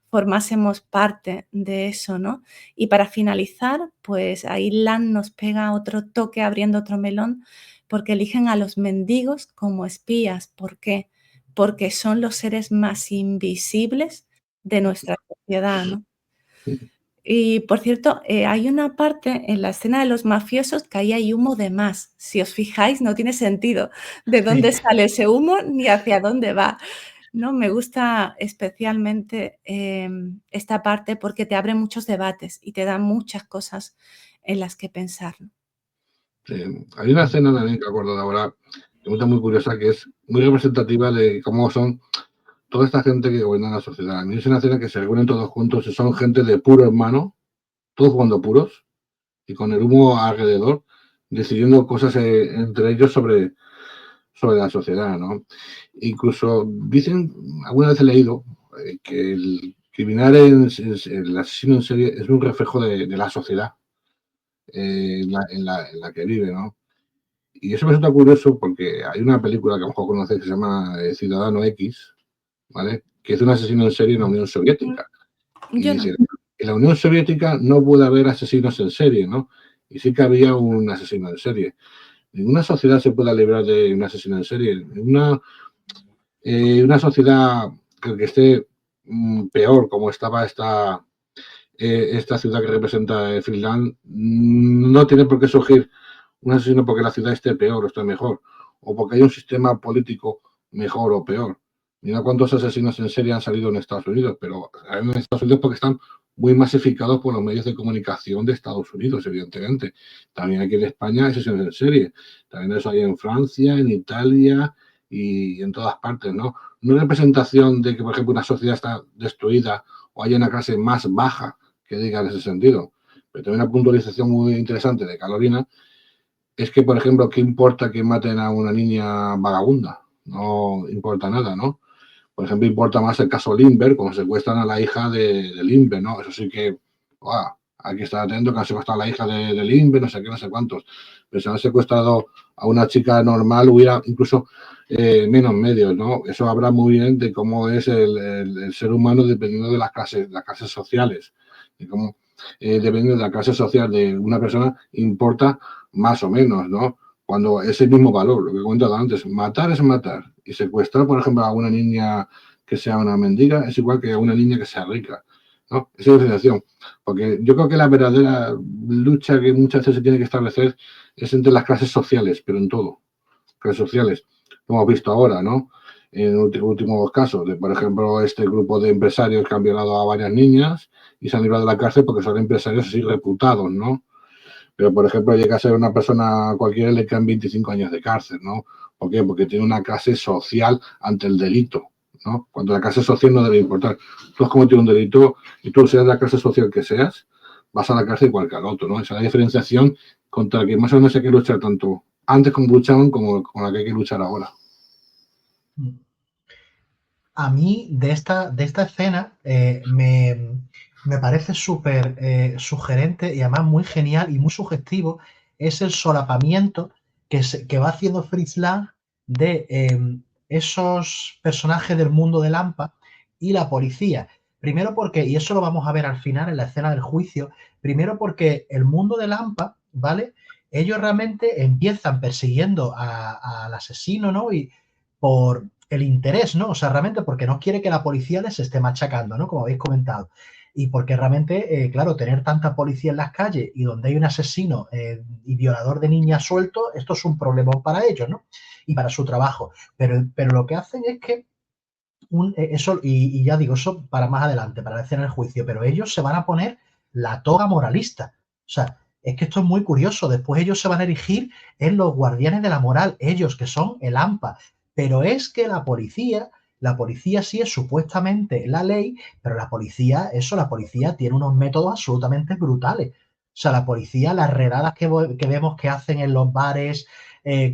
S1: formásemos parte de eso, ¿no? Y para finalizar, pues ahí Lan nos pega otro toque abriendo otro melón, porque eligen a los mendigos como espías. ¿Por qué? Porque son los seres más invisibles de nuestra sociedad, ¿no? Y por cierto, hay una parte en la escena de los mafiosos que ahí hay humo de más. Si os fijáis, no tiene sentido de dónde
S2: Sí.
S1: sale ese humo ni hacia dónde va, ¿no? Me gusta especialmente esta parte porque te abre muchos debates y te da muchas cosas en las que pensar, ¿no?
S3: Sí. Hay una escena también que acuerdo de ahora, que es muy curiosa, que es muy representativa de cómo son toda esta gente que gobierna la sociedad. A mí es una escena que se reúnen todos juntos y son gente de puro hermano, todos jugando puros y con el humo alrededor, decidiendo cosas entre ellos sobre la sociedad, ¿no? Incluso dicen, alguna vez he leído, que el criminal, el asesino en serie, es un reflejo de la sociedad en la que vive, ¿no? Y eso me resulta curioso porque hay una película que a lo mejor conocéis que se llama Ciudadano X, ¿vale? Que es un asesino en serie en la Unión Soviética. Y
S1: Yo no.
S3: dice, en la Unión Soviética no puede haber asesinos en serie, ¿no? Y sí que había un asesino en serie. Ninguna sociedad se puede librar de un asesino en serie. Una sociedad que esté peor, como estaba esta ciudad que representa Finland, no tiene por qué surgir un asesino porque la ciudad esté peor o esté mejor, o porque hay un sistema político mejor o peor. Mira cuántos asesinos en serie han salido en Estados Unidos, pero en Estados Unidos porque están muy masificados por los medios de comunicación de Estados Unidos, evidentemente. También aquí en España hay asesinos en serie. También eso hay en Francia, en Italia y en todas partes, ¿no? No hay representación de que, por ejemplo, una sociedad está destruida o haya una clase más baja que diga en ese sentido. Pero también una puntualización muy interesante de Carolina es que, por ejemplo, ¿qué importa que maten a una niña vagabunda? No importa nada, ¿no? Por ejemplo, importa más el caso Lindbergh, cuando secuestran a la hija de Lindbergh, ¿no? Eso sí que, ¡guau! Hay que estar atento que han secuestrado a la hija de Lindbergh, no sé qué, no sé cuántos. Pero si han secuestrado a una chica normal, hubiera incluso menos medios, ¿no? Eso habla muy bien de cómo es el ser humano dependiendo de las clases sociales. Y cómo, dependiendo de la clase social de una persona, importa más o menos, ¿no? Cuando es el mismo valor, lo que he comentado antes, matar es matar. Y secuestrar, por ejemplo, a una niña que sea una mendiga es igual que a una niña que sea rica, ¿no? Esa diferenciación. Porque yo creo que la verdadera lucha que muchas veces se tiene que establecer es entre las clases sociales, pero en todo. Clases sociales. Lo hemos visto ahora, ¿no? En últimos casos, de, por ejemplo, este grupo de empresarios que han violado a varias niñas y se han librado de la cárcel porque son empresarios así reputados, ¿no? Pero, por ejemplo, llega a ser una persona cualquiera y le quedan 25 años de cárcel, ¿no? ¿Por qué? Porque tiene una clase social ante el delito, ¿no? Cuando la clase social no debe importar. Tú has cometido un delito y tú seas de la clase social que seas, vas a la cárcel igual que al otro, ¿no? Esa es la diferenciación contra la que más o menos hay que luchar tanto antes como luchaban como con la que hay que luchar ahora.
S2: A mí de esta escena me parece súper sugerente y además muy genial y muy sugestivo es el solapamiento que va haciendo Fritz Lang de esos personajes del mundo de Lampa y la policía. Primero porque, y eso lo vamos a ver al final en la escena del juicio, primero porque el mundo de Lampa, ¿vale? Ellos realmente empiezan persiguiendo al asesino, ¿no? Y por el interés, ¿no? O sea, realmente porque no quiere que la policía les esté machacando, ¿no? Como habéis comentado. Y porque realmente, claro, tener tanta policía en las calles y donde hay un asesino y violador de niñas suelto, esto es un problema para ellos, ¿no? Y para su trabajo. Pero lo que hacen es que eso, y ya digo, eso para más adelante, para la escena del juicio, pero ellos se van a poner la toga moralista. O sea, es que esto es muy curioso. Después ellos se van a erigir en los guardianes de la moral, ellos que son el AMPA. Pero es que la policía sí es supuestamente la ley, pero la policía tiene unos métodos absolutamente brutales. O sea, la policía, las redadas que vemos que hacen en los bares,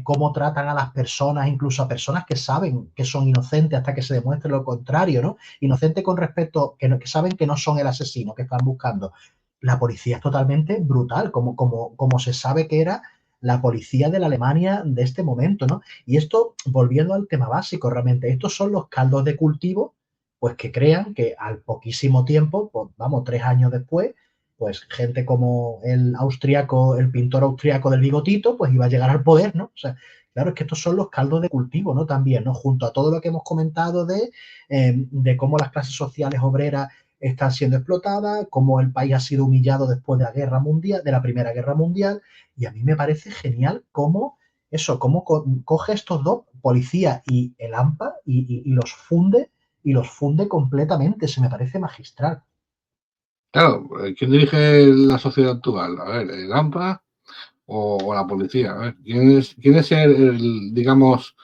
S2: cómo tratan a las personas, incluso a personas que saben que son inocentes hasta que se demuestre lo contrario, ¿no? Inocentes con respecto, que saben que no son el asesino que están buscando. La policía es totalmente brutal, como se sabe que era la policía de la Alemania de este momento, ¿no? Y esto, volviendo al tema básico, realmente, estos son los caldos de cultivo, pues que crean que al poquísimo tiempo, pues, vamos, 3 años después, pues gente como el pintor austriaco del bigotito, pues iba a llegar al poder, ¿no? O sea, claro, es que estos son los caldos de cultivo, ¿no? También, ¿no? Junto a todo lo que hemos comentado de cómo las clases sociales obreras están siendo explotadas, cómo el país ha sido humillado después de la guerra mundial, de la Primera Guerra Mundial, y a mí me parece genial cómo coge estos dos, policía y el AMPA, y los funde completamente, se me parece magistral.
S3: Claro, ¿quién dirige la sociedad actual? A ver, ¿el AMPA o la policía? A ver, ¿quién es digamos,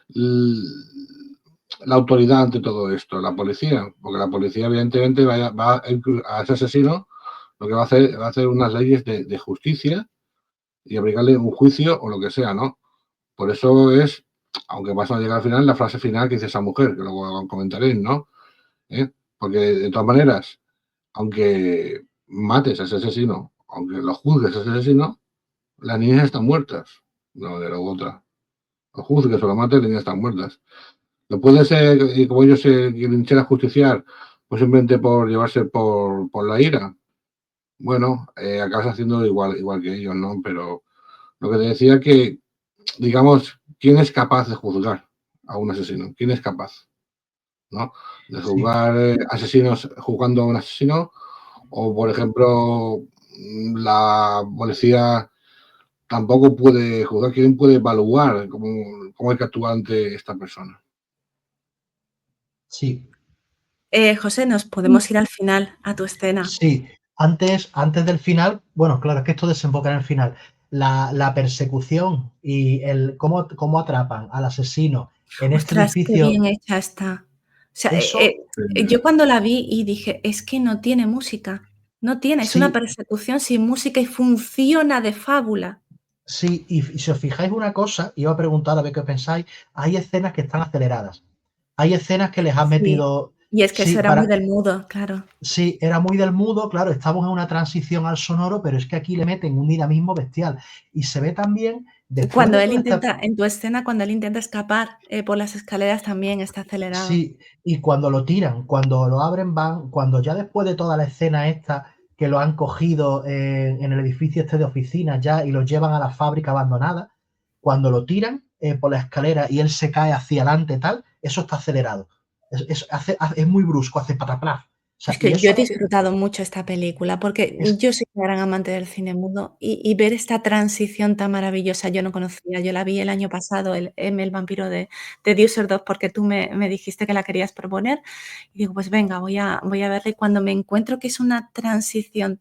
S3: la autoridad ante todo esto? La policía, porque la policía evidentemente va a ese asesino, lo que va a hacer unas leyes de justicia y aplicarle un juicio o lo que sea, ¿no? Por eso es, aunque vas a llegar al final, la frase final que dice esa mujer, que luego comentaréis, ¿no? Porque de todas maneras, aunque mates a ese asesino, aunque lo juzgues a ese asesino, las niñas están muertas. No, de la otra. Lo juzgues o lo mates, las niñas están muertas. Lo puede ser, y como ellos se quieren ajusticiar, pues simplemente por llevarse por la ira. Bueno, acabas haciendo igual que ellos, ¿no? Pero lo que te decía que, digamos, ¿quién es capaz de juzgar a un asesino? ¿Quién es capaz? ¿No? De
S2: Sí.
S3: juzgar asesinos juzgando a un asesino, o por ejemplo, la policía tampoco puede juzgar, quién puede evaluar cómo hay que actuar ante esta persona.
S2: Sí,
S1: José, nos podemos ir al final, a tu escena.
S2: sí. Antes del final, bueno, claro, es que esto desemboca en el final. La persecución y cómo atrapan al asesino en este
S1: Ostras, qué
S2: edificio,
S1: bien hecha está. O sea,
S2: eso
S1: yo cuando la vi y dije, es que no tiene música, no tiene, es una
S2: sí,
S1: persecución sin música y funciona de fábula.
S2: Sí, y si os fijáis una cosa, iba a preguntar a ver qué pensáis, hay escenas que están aceleradas. Hay escenas que les han
S1: Sí,
S2: metido,
S1: y es que
S2: sí,
S1: eso era muy del mudo, claro.
S2: sí, era muy del mudo, claro, estamos en una transición al sonoro, pero es que aquí le meten un dinamismo bestial. Y se ve también, después
S1: Cuando
S2: de
S1: él
S2: toda esta.
S1: intenta, en tu escena, cuando él intenta escapar por las escaleras también está acelerado.
S2: Sí, y cuando lo tiran, cuando lo abren, van, cuando ya después de toda la escena esta, que lo han cogido en el edificio este de oficinas ya y lo llevan a la fábrica abandonada, cuando lo tiran por la escalera y él se cae hacia adelante, tal, eso está acelerado. Es muy brusco, hace pataplaf. O sea,
S1: Es
S2: y
S1: que yo
S2: eso
S1: he
S2: es lo que
S1: disfrutado mucho esta película porque
S2: es.
S1: yo soy una gran amante del cine mudo y ver esta transición tan maravillosa yo no conocía. Yo la vi el año pasado, el vampiro de Düsseldorf, porque tú me dijiste que la querías proponer y digo, pues venga, voy a verla y cuando me encuentro que es una transición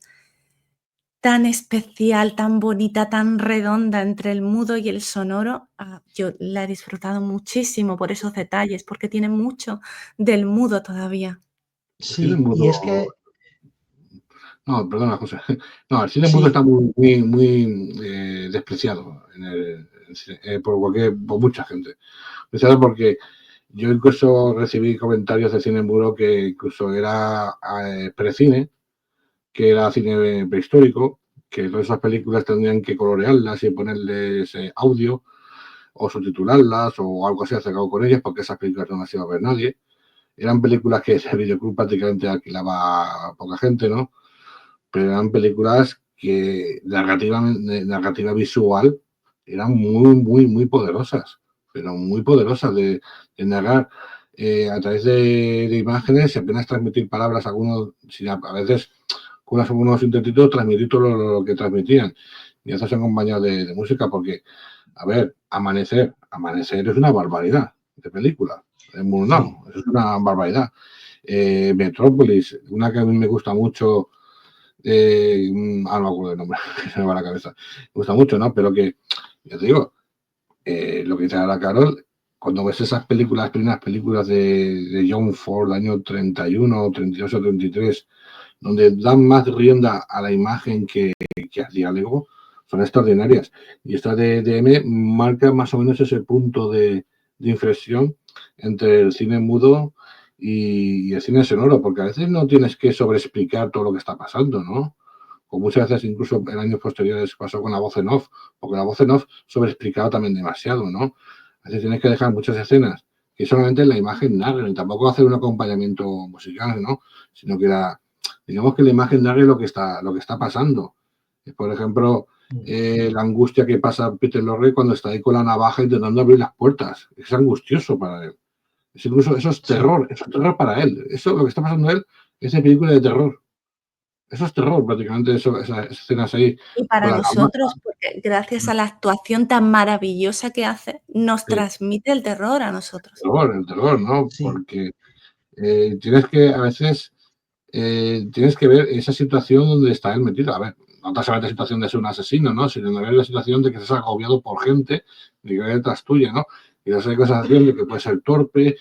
S1: tan especial, tan bonita, tan redonda entre el mudo y el sonoro, yo la he disfrutado muchísimo por esos detalles, porque tiene mucho del mudo todavía.
S3: El cine
S2: Sí, y es
S3: mudo.
S2: que
S3: No, perdona, José. No, el cine mudo
S2: sí,
S3: está muy despreciado por mucha gente. Despreciado porque yo incluso recibí comentarios de cine mudo que incluso era precine, que era cine prehistórico, que todas esas películas tendrían que colorearlas y ponerles audio o subtitularlas o algo así acercado con ellas, porque esas películas no las iba a ver nadie. Eran películas que ese videoclub prácticamente alquilaba a poca gente, ¿no? Pero eran películas que narrativa visual eran muy poderosas, pero muy poderosas de narrar a través de imágenes y apenas transmitir palabras, algunos, a veces con algunos intentitos transmitir todo lo que transmitían. Y eso se acompañado de música, porque, a ver, Amanecer es una barbaridad de película. En
S2: sí,
S3: Murnau, es una barbaridad. Metrópolis, una que a mí me gusta mucho, no me acuerdo el nombre, se me va la cabeza. Me gusta mucho, ¿no? Pero que, ya te digo, lo que dice ahora Carol, cuando ves esas películas, primeras películas de John Ford, año 31, 32 o 33, donde dan más rienda a la imagen que al diálogo, son extraordinarias. Y esta de M marca más o menos ese punto de inflexión entre el cine mudo y el cine sonoro, porque a veces no tienes que sobreexplicar todo lo que está pasando, ¿no? O muchas veces incluso en años posteriores pasó con la voz en off, porque la voz en off sobreexplicaba también demasiado, ¿no? A veces tienes que dejar muchas escenas que solamente la imagen narra, y tampoco hacer un acompañamiento musical, ¿no? Sino que digamos que la imagen narre lo que está pasando. Por ejemplo, la angustia que pasa Peter Lorre cuando está ahí con la navaja intentando abrir las puertas. Es angustioso para él. Incluso eso
S2: sí.
S3: es terror para él. Eso, lo que está pasando a él, es de película de terror. Eso es terror, prácticamente, esas escenas ahí
S1: Y para
S3: con la navaja.
S1: nosotros, porque gracias a la actuación tan maravillosa que hace, nos
S3: Sí,
S1: transmite el terror a nosotros.
S3: el terror, ¿no?
S2: Sí,
S3: Porque tienes que, a veces, tienes que ver esa situación donde está él metido. A ver, no te solamente la situación de ser un asesino, ¿no? Sino de ver la situación de que estás agobiado por gente, de que hay detrás tuya, ¿no? Y esa sensación de que puede ser torpe,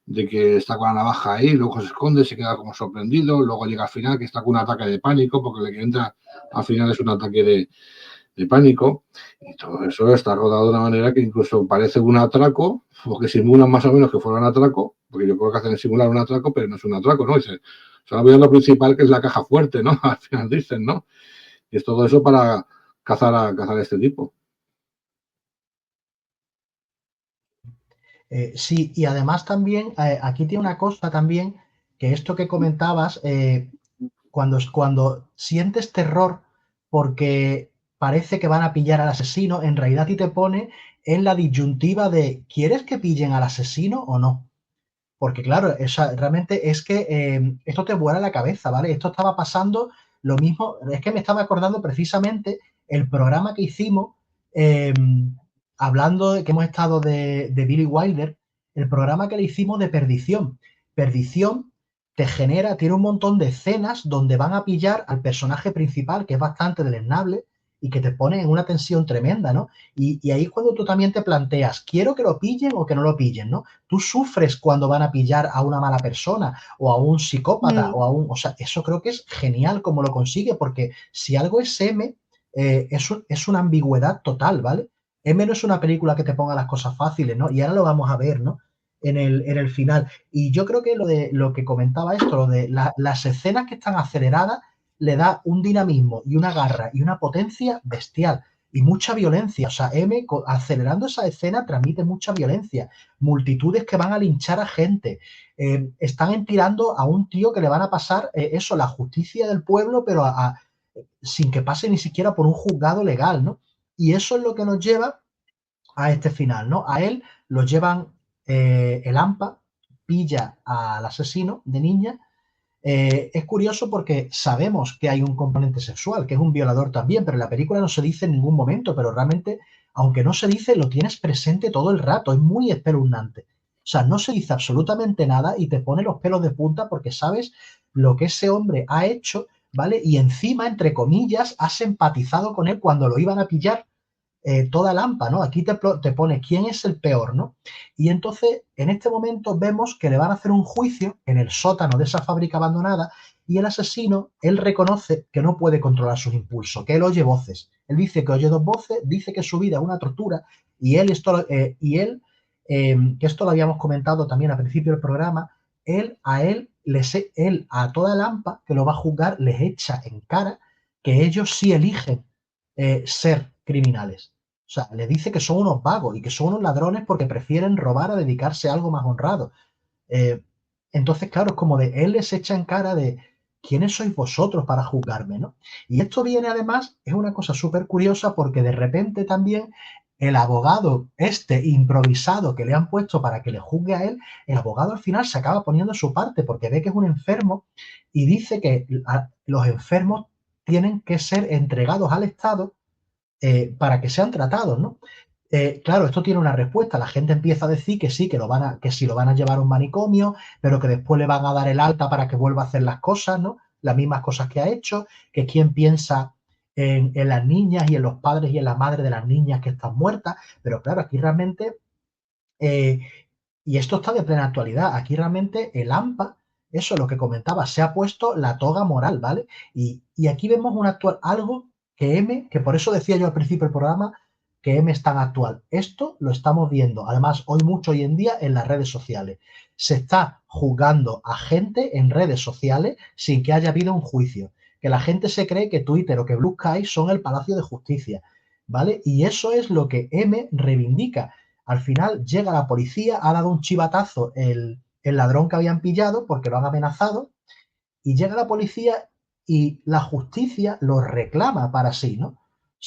S3: de que está con la navaja ahí, luego se esconde, se queda como sorprendido, luego llega al final que está con un ataque de pánico, porque lo que entra al final es un ataque de pánico, y todo eso está rodado de una manera que incluso parece un atraco, o que simulan más o menos que fuera un atraco, porque yo creo que hacen es simular un atraco, pero no es un atraco, ¿no? Dice, solo veo lo principal, que es la caja fuerte, ¿no? Al final dicen, ¿no? Y es todo eso para cazar a este tipo.
S2: Sí, y además también, aquí tiene una cosa también, que esto que comentabas, cuando sientes terror porque parece que van a pillar al asesino, en realidad a ti te pone en la disyuntiva de ¿quieres que pillen al asesino o no? Porque claro, realmente es que esto te vuela la cabeza, ¿vale? Esto estaba pasando lo mismo, es que me estaba acordando precisamente el programa que hicimos, eh, hablando de que hemos estado de Billy Wilder, el programa que le hicimos de Perdición. Perdición te genera, tiene un montón de escenas donde van a pillar al personaje principal, que es bastante deleznable, y que te pone en una tensión tremenda, ¿no? Y ahí es cuando tú también te planteas, ¿quiero que lo pillen o que no lo pillen, ¿no? Tú sufres cuando van a pillar a una mala persona o a un psicópata
S1: Mm.
S2: o a un... O sea, eso creo que es genial como lo consigue, porque si algo es M, es una ambigüedad total, ¿vale? M no es una película que te ponga las cosas fáciles, ¿no? Y ahora lo vamos a ver, ¿no? En el final. Y yo creo que lo que comentaba esto, lo de las escenas que están aceleradas, le da un dinamismo y una garra y una potencia bestial y mucha violencia. O sea, M acelerando esa escena transmite mucha violencia. Multitudes que van a linchar a gente. Están tirando a un tío que le van a pasar eso, la justicia del pueblo, pero sin que pase ni siquiera por un juzgado legal, ¿no? Y eso es lo que nos lleva a este final, ¿no? A él lo llevan, el AMPA pilla al asesino de niña. Es curioso porque sabemos que hay un componente sexual, que es un violador también, pero en la película no se dice en ningún momento, pero realmente, aunque no se dice, lo tienes presente todo el rato, es muy espeluznante. O sea, no se dice absolutamente nada y te pone los pelos de punta porque sabes lo que ese hombre ha hecho, ¿vale? Y encima, entre comillas, has empatizado con él cuando lo iban a pillar, toda Lampa, ¿no? Aquí te pone quién es el peor, ¿no? Y entonces, en este momento vemos que le van a hacer un juicio en el sótano de esa fábrica abandonada y el asesino, él reconoce que no puede controlar sus impulsos, que él oye voces. Él dice que oye dos voces, dice que su vida es una tortura y que esto lo habíamos comentado también al principio del programa, él a toda Lampa que lo va a juzgar les echa en cara que ellos sí eligen ser criminales. O sea, le dice que son unos vagos y que son unos ladrones porque prefieren robar a dedicarse a algo más honrado. Eh, entonces, claro, es como de él les echa en cara de quiénes sois vosotros para juzgarme, ¿no? Y esto viene además, es una cosa súper curiosa porque de repente también el abogado este improvisado que le han puesto para que le juzgue a él, el abogado al final se acaba poniendo su parte porque ve que es un enfermo y dice que los enfermos tienen que ser entregados al Estado para que sean tratados, ¿no? Claro, esto tiene una respuesta. La gente empieza a decir que sí, que sí lo van a llevar a un manicomio, pero que después le van a dar el alta para que vuelva a hacer las cosas, ¿no? Las mismas cosas que ha hecho, que quién piensa en las niñas y en los padres y en la madre de las niñas que están muertas. Pero claro, aquí realmente, eh, y esto está de plena actualidad, aquí realmente el AMPA, eso es lo que comentaba, se ha puesto la toga moral, ¿vale? Y aquí vemos algo que que por eso decía yo al principio del programa, que M es tan actual. Esto lo estamos viendo, además, hoy en día en las redes sociales. Se está juzgando a gente en redes sociales sin que haya habido un juicio. Que la gente se cree que Twitter o que Blue Sky son el Palacio de Justicia, ¿vale? Y eso es lo que M reivindica. Al final llega la policía, ha dado un chivatazo el ladrón que habían pillado porque lo han amenazado, y llega la policía y la justicia lo reclama para sí, ¿no? O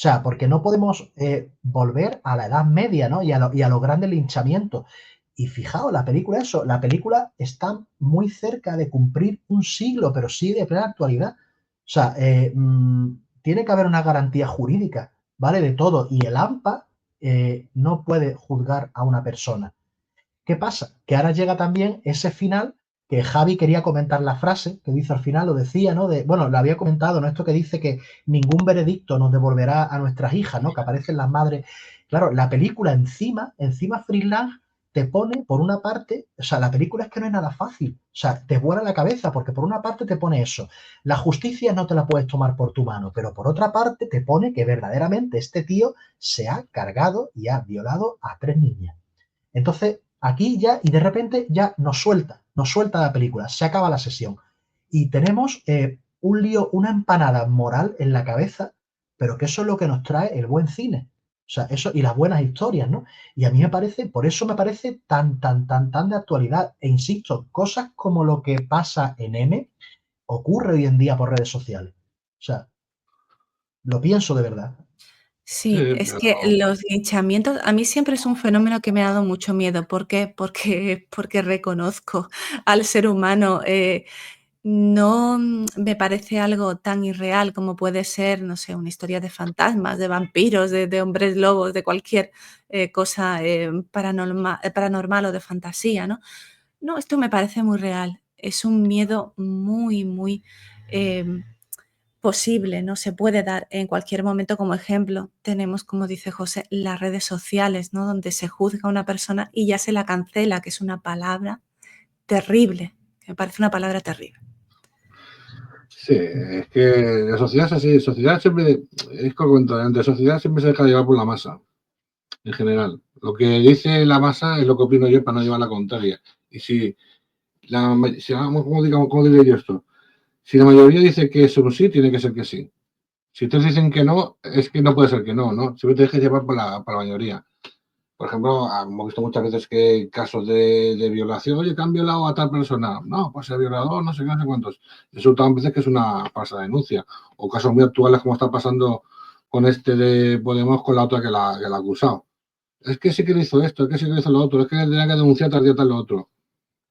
S2: sea, porque no podemos volver a la Edad Media, ¿no? Y a los grandes linchamientos. Y fijaos, la película está muy cerca de cumplir un siglo, pero sigue de plena actualidad. O sea, tiene que haber una garantía jurídica, ¿vale? De todo. Y el AMPA no puede juzgar a una persona. ¿Qué pasa? Que ahora llega también ese final que Javi quería comentar la frase que dice al final, lo decía, ¿no? Bueno, lo había comentado, ¿no? Esto que dice que ningún veredicto nos devolverá a nuestras hijas, ¿no? Que aparecen las madres. Claro, la película encima Freeland te pone, por una parte, o sea, la película es que no es nada fácil. O sea, te vuela la cabeza porque por una parte te pone eso. La justicia no te la puedes tomar por tu mano, pero por otra parte te pone que verdaderamente este tío se ha cargado y ha violado a 3 niñas. Entonces, aquí ya, y de repente ya nos suelta la película, se acaba la sesión. Y tenemos un lío, una empanada moral en la cabeza, pero que eso es lo que nos trae el buen cine. O sea, eso y las buenas historias, ¿no? Y a mí me parece, por eso me parece tan de actualidad. E insisto, cosas como lo que pasa en M ocurre hoy en día por redes sociales. O sea, lo pienso de verdad.
S1: Sí,
S3: Sí,
S1: es
S3: pero
S1: que los linchamientos a mí siempre es un fenómeno que me ha dado mucho miedo. ¿Por qué? Porque reconozco al ser humano, no me parece algo tan irreal como puede ser, no sé, una historia de fantasmas, de vampiros, de hombres lobos, de cualquier, cosa, paranormal o de fantasía, ¿no? No, esto me parece muy real. Es un miedo muy, muy, em, posible, ¿no? Se puede dar en cualquier momento. Como ejemplo, tenemos, como dice José, las redes sociales, ¿no? Donde se juzga a una persona y ya se la cancela, que es una palabra terrible, que me parece una palabra terrible.
S3: Sí, es que la sociedad es así, sociedad siempre, es como comentaba antes, sociedad siempre se deja llevar por la masa, en general. Lo que dice la masa es lo que opino yo para no llevar la contraria. Y si ¿cómo diré yo esto? Si la mayoría dice que es un sí, tiene que ser que sí. Si todos dicen que no, es que no puede ser que no, ¿no? Siempre te dejes llevar por la mayoría. Por ejemplo, hemos visto muchas veces que casos de violación, oye, que han violado a tal persona. No, pues el violador, no sé qué, no sé cuántos. Resulta a veces que es una falsa denuncia. O casos muy actuales como está pasando con este de Podemos con la otra que la ha acusado. Es que sí que le hizo esto, es que sí que le hizo lo otro, es que tenía que denunciar tal día tal lo otro.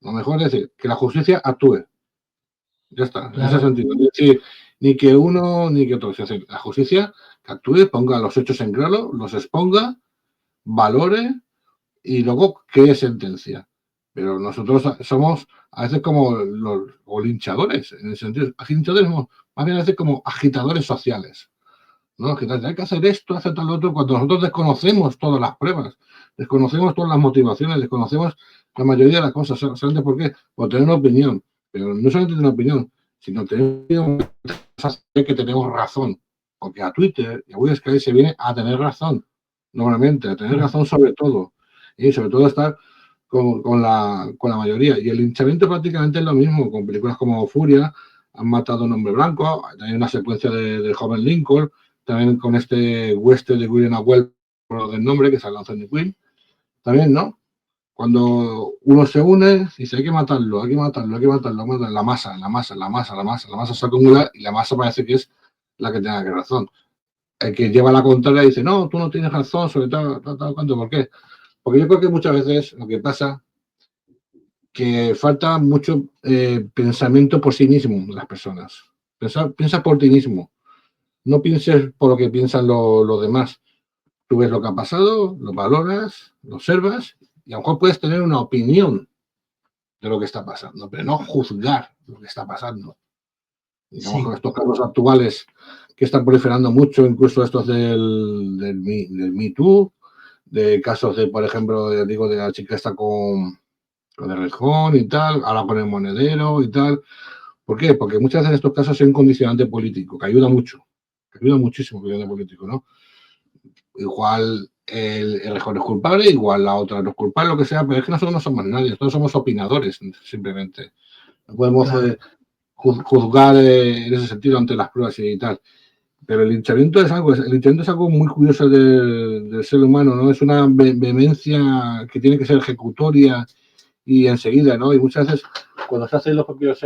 S3: Lo mejor es decir, que la justicia actúe. Ya está, en ese
S2: Claro.
S3: sentido. Es decir, ni que uno ni que otro. Es decir, la justicia que actúe, ponga los hechos en claro, los exponga, valore y luego cree sentencia. Pero nosotros somos a veces como los o linchadores, en el sentido, linchadores más bien a veces como agitadores sociales. ¿No? Hay que hacer esto, hacer tal otro, cuando nosotros desconocemos todas las pruebas, desconocemos todas las motivaciones, desconocemos la mayoría de las cosas. ¿Solamente por qué? Por tener una opinión. Pero no solamente tener una opinión, sino tener que tenemos razón. Porque a Twitter y a Wikipedia se viene a tener razón, normalmente, a tener razón sobre todo. Y sobre todo estar con la mayoría. Y el linchamiento prácticamente es lo mismo, con películas como Furia, han matado a un hombre blanco, hay una secuencia del joven Lincoln, también con este western de William Awell, por del nombre, que sale Anthony Quinn, también, ¿no? Cuando uno se une, dice hay que matarlo, hay que matarlo, hay que matarlo, la masa se acumula y la masa parece que es la que tenga que razón. El que lleva la contraria dice, no, tú no tienes razón sobre tal, cuánto, ¿por qué? Porque yo creo que muchas veces lo que pasa que falta mucho pensamiento por sí mismo de las personas. Piensa por ti mismo. No pienses por lo que piensan los demás. Tú ves lo que ha pasado, lo valoras, lo observas y a lo mejor puedes tener una opinión de lo que está pasando, pero no juzgar lo que está pasando. Digamos que
S2: Sí,
S3: estos casos actuales que están proliferando mucho, incluso estos del Me Too, de casos de, por ejemplo, digo, de la chica esta con el rejón y tal, ahora con el monedero y tal. ¿Por qué? Porque muchas veces estos casos son un condicionante político, que ayuda mucho, que ayuda muchísimo el condicionante político, ¿no? Igual el rejón es culpable, igual la otra no es culpable, lo que sea, pero es que nosotros no somos nadie, nosotros somos opinadores, simplemente. No podemos
S2: claro.
S3: juzgar en ese sentido ante las pruebas y tal. Pero el linchamiento es algo muy curioso del ser humano, ¿no? Es una vehemencia que tiene que ser ejecutoria y enseguida, ¿no? Y muchas veces cuando se hacen los propios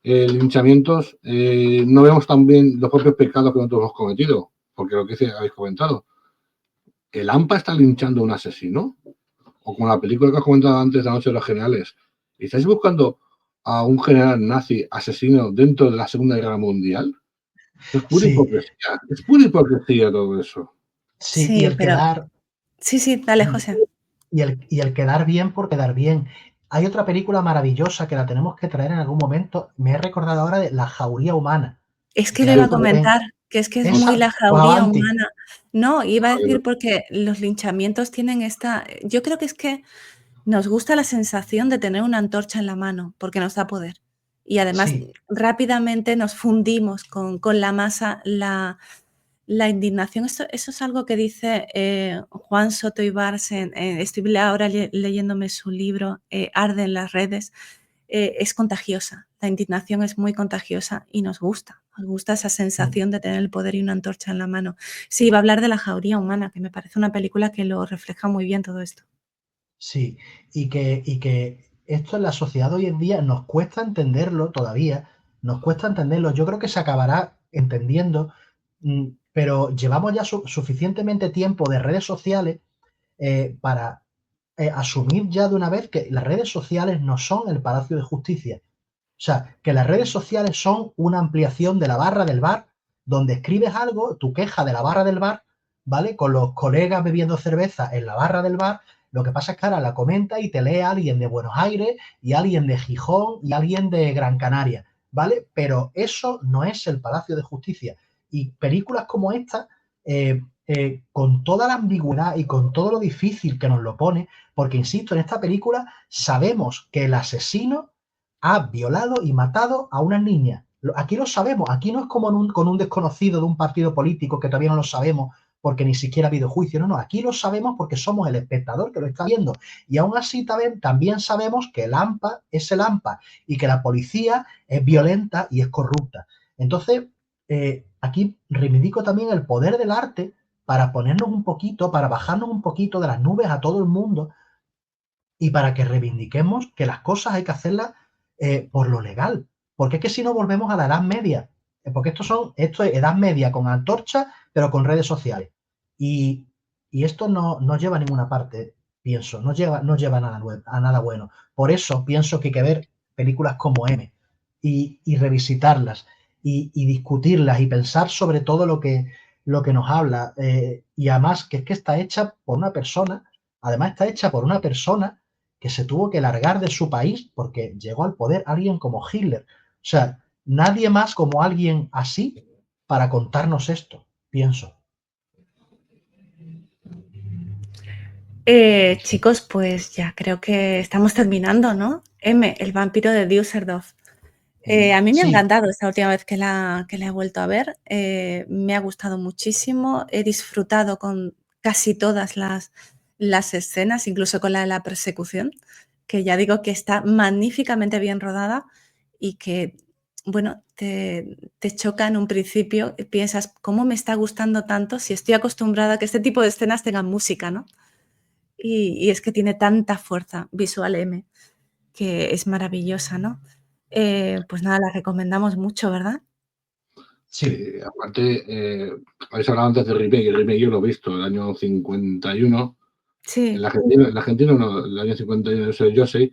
S3: linchamientos, no vemos también los propios pecados que nosotros hemos cometido, porque lo que habéis comentado, el AMPA está linchando a un asesino, o con la película que has comentado antes, La Noche de los Generales, ¿estáis buscando a un general nazi asesino dentro de la Segunda Guerra Mundial?
S2: Sí,
S3: Es pura hipocresía todo eso.
S2: sí, y
S1: Sí,
S2: el
S1: pero
S2: quedar,
S1: sí, sí, dale, José.
S2: y el quedar bien por quedar bien. Hay otra película maravillosa que la tenemos que traer en algún momento. Me he recordado ahora de La Jauría Humana,
S1: Es que
S2: de
S1: lo iba a
S2: Alfred Penn.
S1: comentar, que es muy
S2: Esa,
S1: la
S2: pues
S1: jauría
S2: avanti.
S1: humana. No, iba a
S3: Joder,
S1: decir porque los linchamientos tienen esta yo creo que es que nos gusta la sensación de tener una antorcha en la mano, porque nos da poder. Y además,
S2: Sí,
S1: rápidamente nos fundimos con la masa, la indignación. Eso es algo que dice Juan Soto Ibars. Estoy ahora leyéndome su libro, Arden las redes. Es contagiosa. La indignación es muy contagiosa y nos gusta. Nos gusta esa sensación de tener el poder y una antorcha en la mano. Sí, iba a hablar de La jauría humana, que me parece una película que lo refleja muy bien todo esto.
S2: sí. Y que esto en la sociedad hoy en día nos cuesta entenderlo todavía, nos cuesta entenderlo. Yo creo que se acabará entendiendo, pero llevamos ya suficientemente tiempo de redes sociales para asumir ya de una vez que las redes sociales no son el Palacio de Justicia. O sea, que las redes sociales son una ampliación de la barra del bar, donde escribes algo, tu queja de la barra del bar, ¿vale? Con los colegas bebiendo cerveza en la barra del bar, lo que pasa es que ahora la comenta y te lee alguien de Buenos Aires y alguien de Gijón y alguien de Gran Canaria, ¿vale? Pero eso no es el Palacio de Justicia. Y películas como esta, con toda la ambigüedad y con todo lo difícil que nos lo pone, porque insisto, en esta película sabemos que el asesino ha violado y matado a una niña. Aquí lo sabemos, aquí no es como con un desconocido de un partido político que todavía no lo sabemos porque ni siquiera ha habido juicio, no, aquí lo sabemos porque somos el espectador que lo está viendo. Y aún así también sabemos que el AMPA es el AMPA y que la policía es violenta y es corrupta. Entonces, aquí reivindico también el poder del arte para ponernos un poquito, para bajarnos un poquito de las nubes a todo el mundo y para que reivindiquemos que las cosas hay que hacerlas por lo legal. Porque es que si no volvemos a la Edad Media. Porque esto es Edad Media con antorcha, pero con redes sociales. Y esto no lleva a ninguna parte, pienso. No lleva a nada bueno. Por eso pienso que hay que ver películas como M y revisitarlas y discutirlas y pensar sobre todo lo que nos habla. Y además que es que está hecha por una persona, que se tuvo que largar de su país porque llegó al poder alguien como Hitler. O sea, nadie más como alguien así para contarnos esto, pienso.
S1: Chicos, pues ya creo que estamos terminando, ¿no? M, el vampiro de Düsseldorf. A mí me ha encantado esta última vez que la he vuelto a ver. Me ha gustado muchísimo. He disfrutado con casi todas las escenas, incluso con la de la persecución, que ya digo que está magníficamente bien rodada y que, bueno, te choca en un principio y piensas, ¿cómo me está gustando tanto si estoy acostumbrada a que este tipo de escenas tengan música, ¿no? Y es que tiene tanta fuerza visual M, que es maravillosa, ¿no? Pues nada, la recomendamos mucho, ¿verdad?
S3: Sí, aparte, habéis hablado antes de remake, el remake yo lo he visto, el año 51,
S1: Sí.
S3: el argentino no, el año 51, eso yo sé,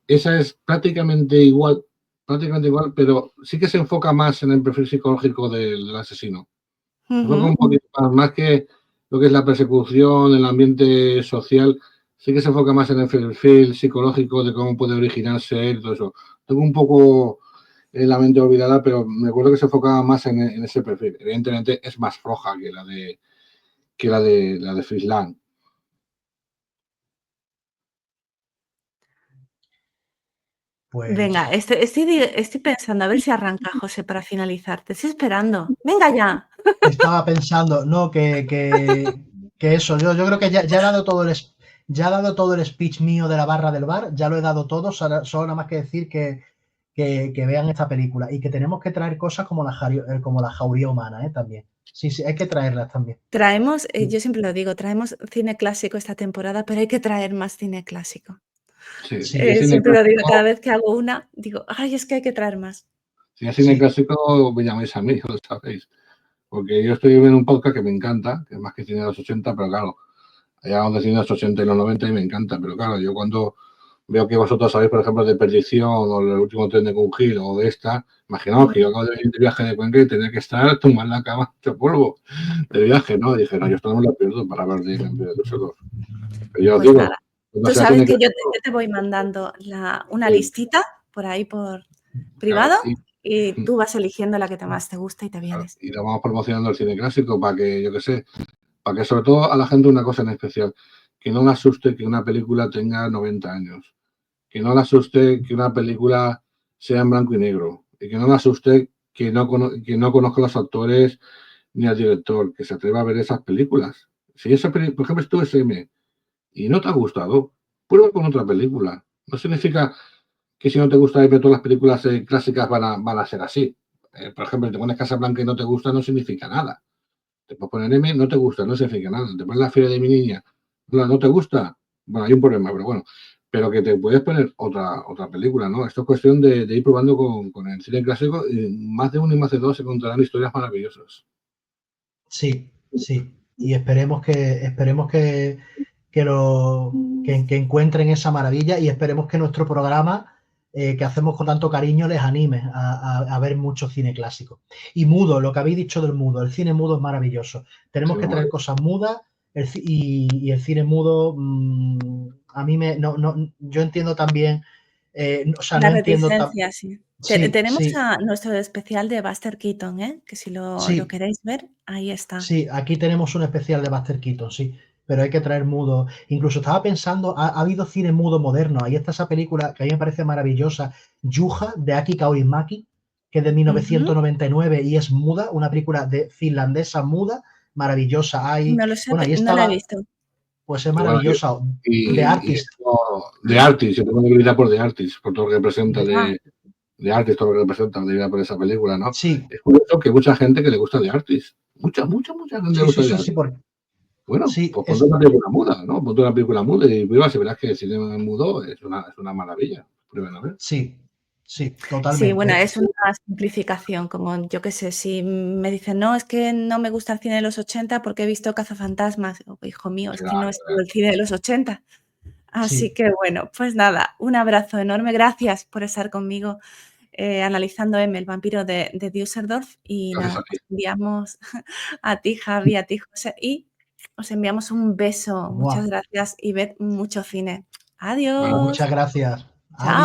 S3: esa es prácticamente igual, pero sí que se enfoca más en el perfil psicológico del asesino. Se enfoca un poquito más que lo que es la persecución, el ambiente social, sí que se enfoca más en el perfil psicológico de cómo puede originarse él, todo eso. Tengo un poco la mente olvidada, pero me acuerdo que se enfocaba más en ese perfil. Evidentemente es más floja que la de Fritz Lang.
S2: Pues...
S1: Venga, estoy pensando a ver si arranca, José, para finalizar. Te estoy esperando. ¡Venga ya!
S2: Estaba pensando, no, que eso, yo creo que ya he dado todo el speech mío de la barra del bar, ya lo he dado todo, solo nada más que decir que vean esta película y que tenemos que traer cosas como la jauría humana, también. Sí, hay que traerlas también.
S1: Traemos, yo siempre lo digo, traemos cine clásico esta temporada, pero hay que traer más cine clásico.
S3: Sí,
S1: Siempre lo digo, cada vez que hago una, digo, ay, es que hay que traer más.
S3: Si es cine clásico, me llamáis a mí, lo sabéis. Porque yo estoy viendo un podcast que me encanta, que es más que cine de los 80, pero claro, allá donde cine de los 80 y los 90 y me encanta, pero claro, yo cuando veo que vosotros sabéis, por ejemplo, de Perdición o el último tren de Cungil o de esta, imaginaos que yo acabo de venir de viaje de Cuenca y tenía que estar tumbado en la cama de polvo de viaje, ¿no? Y dije, no, yo esto no me lo pierdo para ver de Düsseldorf. Pero yo os
S1: Pues
S3: digo,
S1: nada, tú sabes que yo te voy mandando una listita por ahí por privado y tú vas eligiendo la que más te gusta y te vienes.
S3: Y lo vamos promocionando el cine clásico para que, yo qué sé, para que sobre todo a la gente una cosa en especial, que no le asuste que una película tenga 90 años, que no le asuste que una película sea en blanco y negro, y que no le asuste que no conozca a los actores ni al director, que se atreva a ver esas películas. Si esa por ejemplo, es tu SM y no te ha gustado, prueba con otra película. No significa que si no te gusta ver todas las películas clásicas van a ser así. Por ejemplo, si te pones Casa Blanca y no te gusta, no significa nada. Te puedes poner M, no te gusta, no significa nada. Te pones La Feria de mi niña, no te gusta. Bueno, hay un problema, pero bueno. Pero que te puedes poner otra película, ¿no? Esto es cuestión de ir probando con el cine clásico y más de uno y más de dos se encontrarán historias maravillosas.
S2: Sí. Y esperemos que encuentren esa maravilla y esperemos que nuestro programa que hacemos con tanto cariño les anime a ver mucho cine clásico. Y mudo, lo que habéis dicho del mudo, el cine mudo es maravilloso. Tenemos que traer cosas mudas y el cine mudo a mí yo entiendo también,
S1: la reticencia, sí. Tenemos
S2: sí.
S1: nuestro especial de Buster Keaton, que si lo queréis ver, ahí está.
S2: Sí, aquí tenemos un especial de Buster Keaton, sí, pero hay que traer mudo. Incluso estaba pensando, ha habido cine mudo moderno. Ahí está esa película que a mí me parece maravillosa, Yuja, de Aki Kaurismäki, que es de 1999 y es muda, una película finlandesa muda, maravillosa.
S1: No lo sé,
S2: Bueno, ahí
S1: no la he
S2: estaba,
S1: visto.
S2: pues es maravillosa.
S3: Y
S2: The Artist.
S3: The Artist, yo tengo debilidad por The Artist, por todo lo que representa
S1: Ah.
S3: de Artist, todo lo que representa debilidad por esa película, ¿no?
S2: Sí.
S3: Es curioso que mucha gente que le gusta The Artist. Mucha gente le gusta The Artist. Bueno,
S2: sí,
S3: pues ponte una película muda, ¿no? Ponte una película muda y verás que el cine mudo es una maravilla. Prueben a ver.
S2: Sí, totalmente.
S1: Sí, bueno, es una simplificación, como yo qué sé, si me dicen, no, es que no me gusta el cine de los 80 porque he visto Cazafantasmas. Oh, hijo mío, es que no es todo el cine de los 80. Así que bueno, pues nada, un abrazo enorme. Gracias por estar conmigo analizando M, el vampiro de Düsseldorf. Y
S3: Gracias
S1: nada,
S3: a ti.
S1: os enviamos a ti, Javi, a ti, José, y os enviamos un beso.
S2: Buah.
S1: Muchas gracias y ved mucho cine. Adiós.
S2: Bueno, muchas gracias.
S1: Chao.
S2: Adiós.